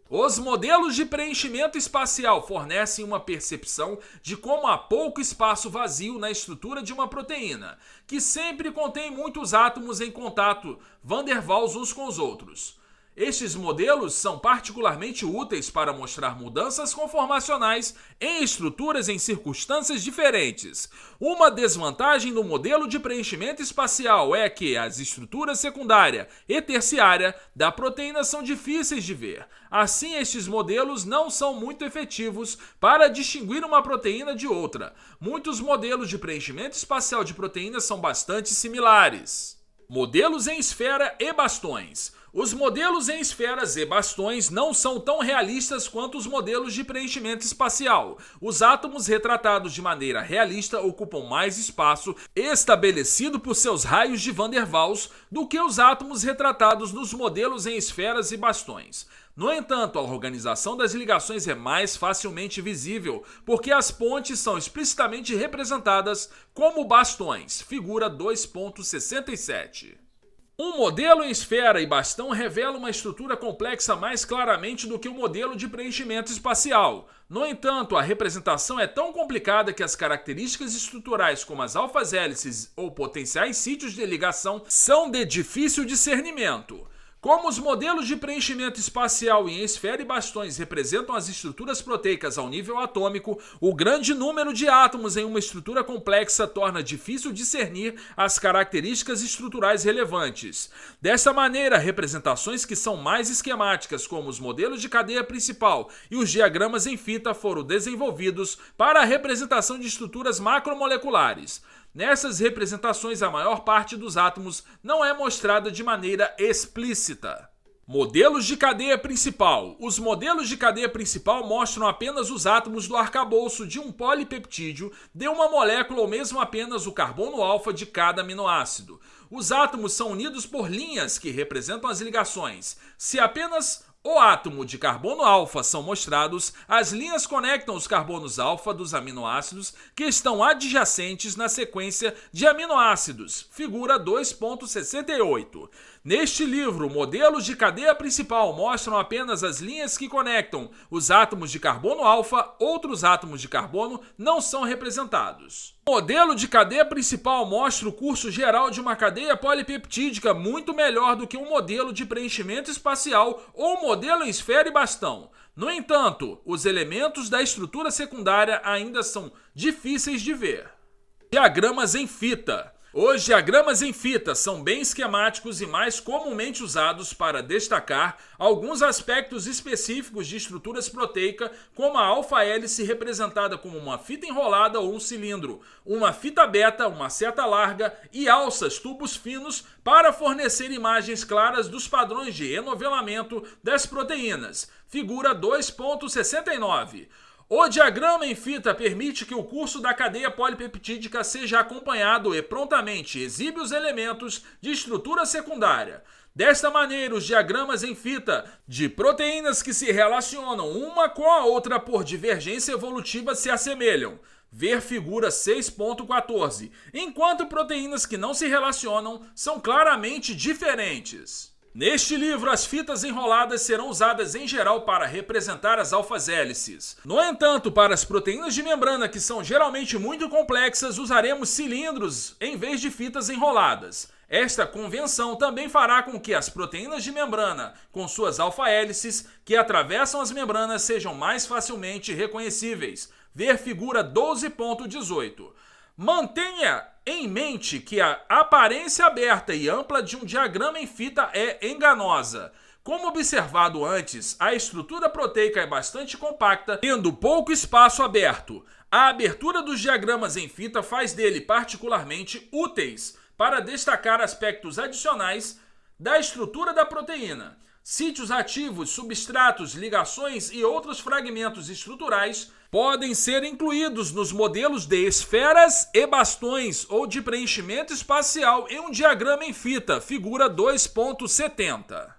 Os modelos de preenchimento espacial fornecem uma percepção de como há pouco espaço vazio na estrutura de uma proteína, que sempre contém muitos átomos em contato van der Waals uns com os outros. Estes modelos são particularmente úteis para mostrar mudanças conformacionais em estruturas em circunstâncias diferentes. Uma desvantagem do modelo de preenchimento espacial é que as estruturas secundária e terciária da proteína são difíceis de ver. Assim, estes modelos não são muito efetivos para distinguir uma proteína de outra. Muitos modelos de preenchimento espacial de proteínas são bastante similares. Modelos em esfera e bastões. Os modelos em esferas e bastões não são tão realistas quanto os modelos de preenchimento espacial. Os átomos retratados de maneira realista ocupam mais espaço estabelecido por seus raios de van der Waals do que os átomos retratados nos modelos em esferas e bastões. No entanto, a organização das ligações é mais facilmente visível, porque as pontes são explicitamente representadas como bastões, figura 2.67. Um modelo em esfera e bastão revela uma estrutura complexa mais claramente do que o modelo de preenchimento espacial. No entanto, a representação é tão complicada que as características estruturais, como as alfas-hélices ou potenciais sítios de ligação, são de difícil discernimento. Como os modelos de preenchimento espacial em esfera e bastões representam as estruturas proteicas ao nível atômico, o grande número de átomos em uma estrutura complexa torna difícil discernir as características estruturais relevantes. Dessa maneira, representações que são mais esquemáticas, como os modelos de cadeia principal e os diagramas em fita, foram desenvolvidos para a representação de estruturas macromoleculares. Nessas representações, a maior parte dos átomos não é mostrada de maneira explícita. Modelos de cadeia principal. Os modelos de cadeia principal mostram apenas os átomos do arcabouço de um polipeptídeo de uma molécula ou mesmo apenas o carbono alfa de cada aminoácido. Os átomos são unidos por linhas que representam as ligações. Se apenas o átomo de carbono alfa são mostrados, as linhas conectam os carbonos alfa dos aminoácidos que estão adjacentes na sequência de aminoácidos, figura 2.68. Neste livro, modelos de cadeia principal mostram apenas as linhas que conectam os átomos de carbono alfa, outros átomos de carbono não são representados. O modelo de cadeia principal mostra o curso geral de uma cadeia polipeptídica muito melhor do que um modelo de preenchimento espacial ou modelo em esfera e bastão. No entanto, os elementos da estrutura secundária ainda são difíceis de ver. Diagramas em fita. Os diagramas em fita são bem esquemáticos e mais comumente usados para destacar alguns aspectos específicos de estruturas proteicas, como a alfa-hélice representada como uma fita enrolada ou um cilindro, uma fita beta, uma seta larga e alças, tubos finos, para fornecer imagens claras dos padrões de enovelamento das proteínas. Figura 2.69. O diagrama em fita permite que o curso da cadeia polipeptídica seja acompanhado e prontamente exibe os elementos de estrutura secundária. Desta maneira, os diagramas em fita de proteínas que se relacionam uma com a outra por divergência evolutiva se assemelham. Ver figura 6.14, enquanto proteínas que não se relacionam são claramente diferentes. Neste livro, as fitas enroladas serão usadas em geral para representar as alfas-hélices. No entanto, para as proteínas de membrana, que são geralmente muito complexas, usaremos cilindros em vez de fitas enroladas. Esta convenção também fará com que as proteínas de membrana, com suas alfa-hélices, que atravessam as membranas, sejam mais facilmente reconhecíveis. Ver figura 12.18. Mantenha em mente que a aparência aberta e ampla de um diagrama em fita é enganosa. Como observado antes, a estrutura proteica é bastante compacta, tendo pouco espaço aberto. A abertura dos diagramas em fita faz dele particularmente úteis para destacar aspectos adicionais da estrutura da proteína. Sítios ativos, substratos, ligações e outros fragmentos estruturais podem ser incluídos nos modelos de esferas e bastões ou de preenchimento espacial em um diagrama em fita, figura 2.70.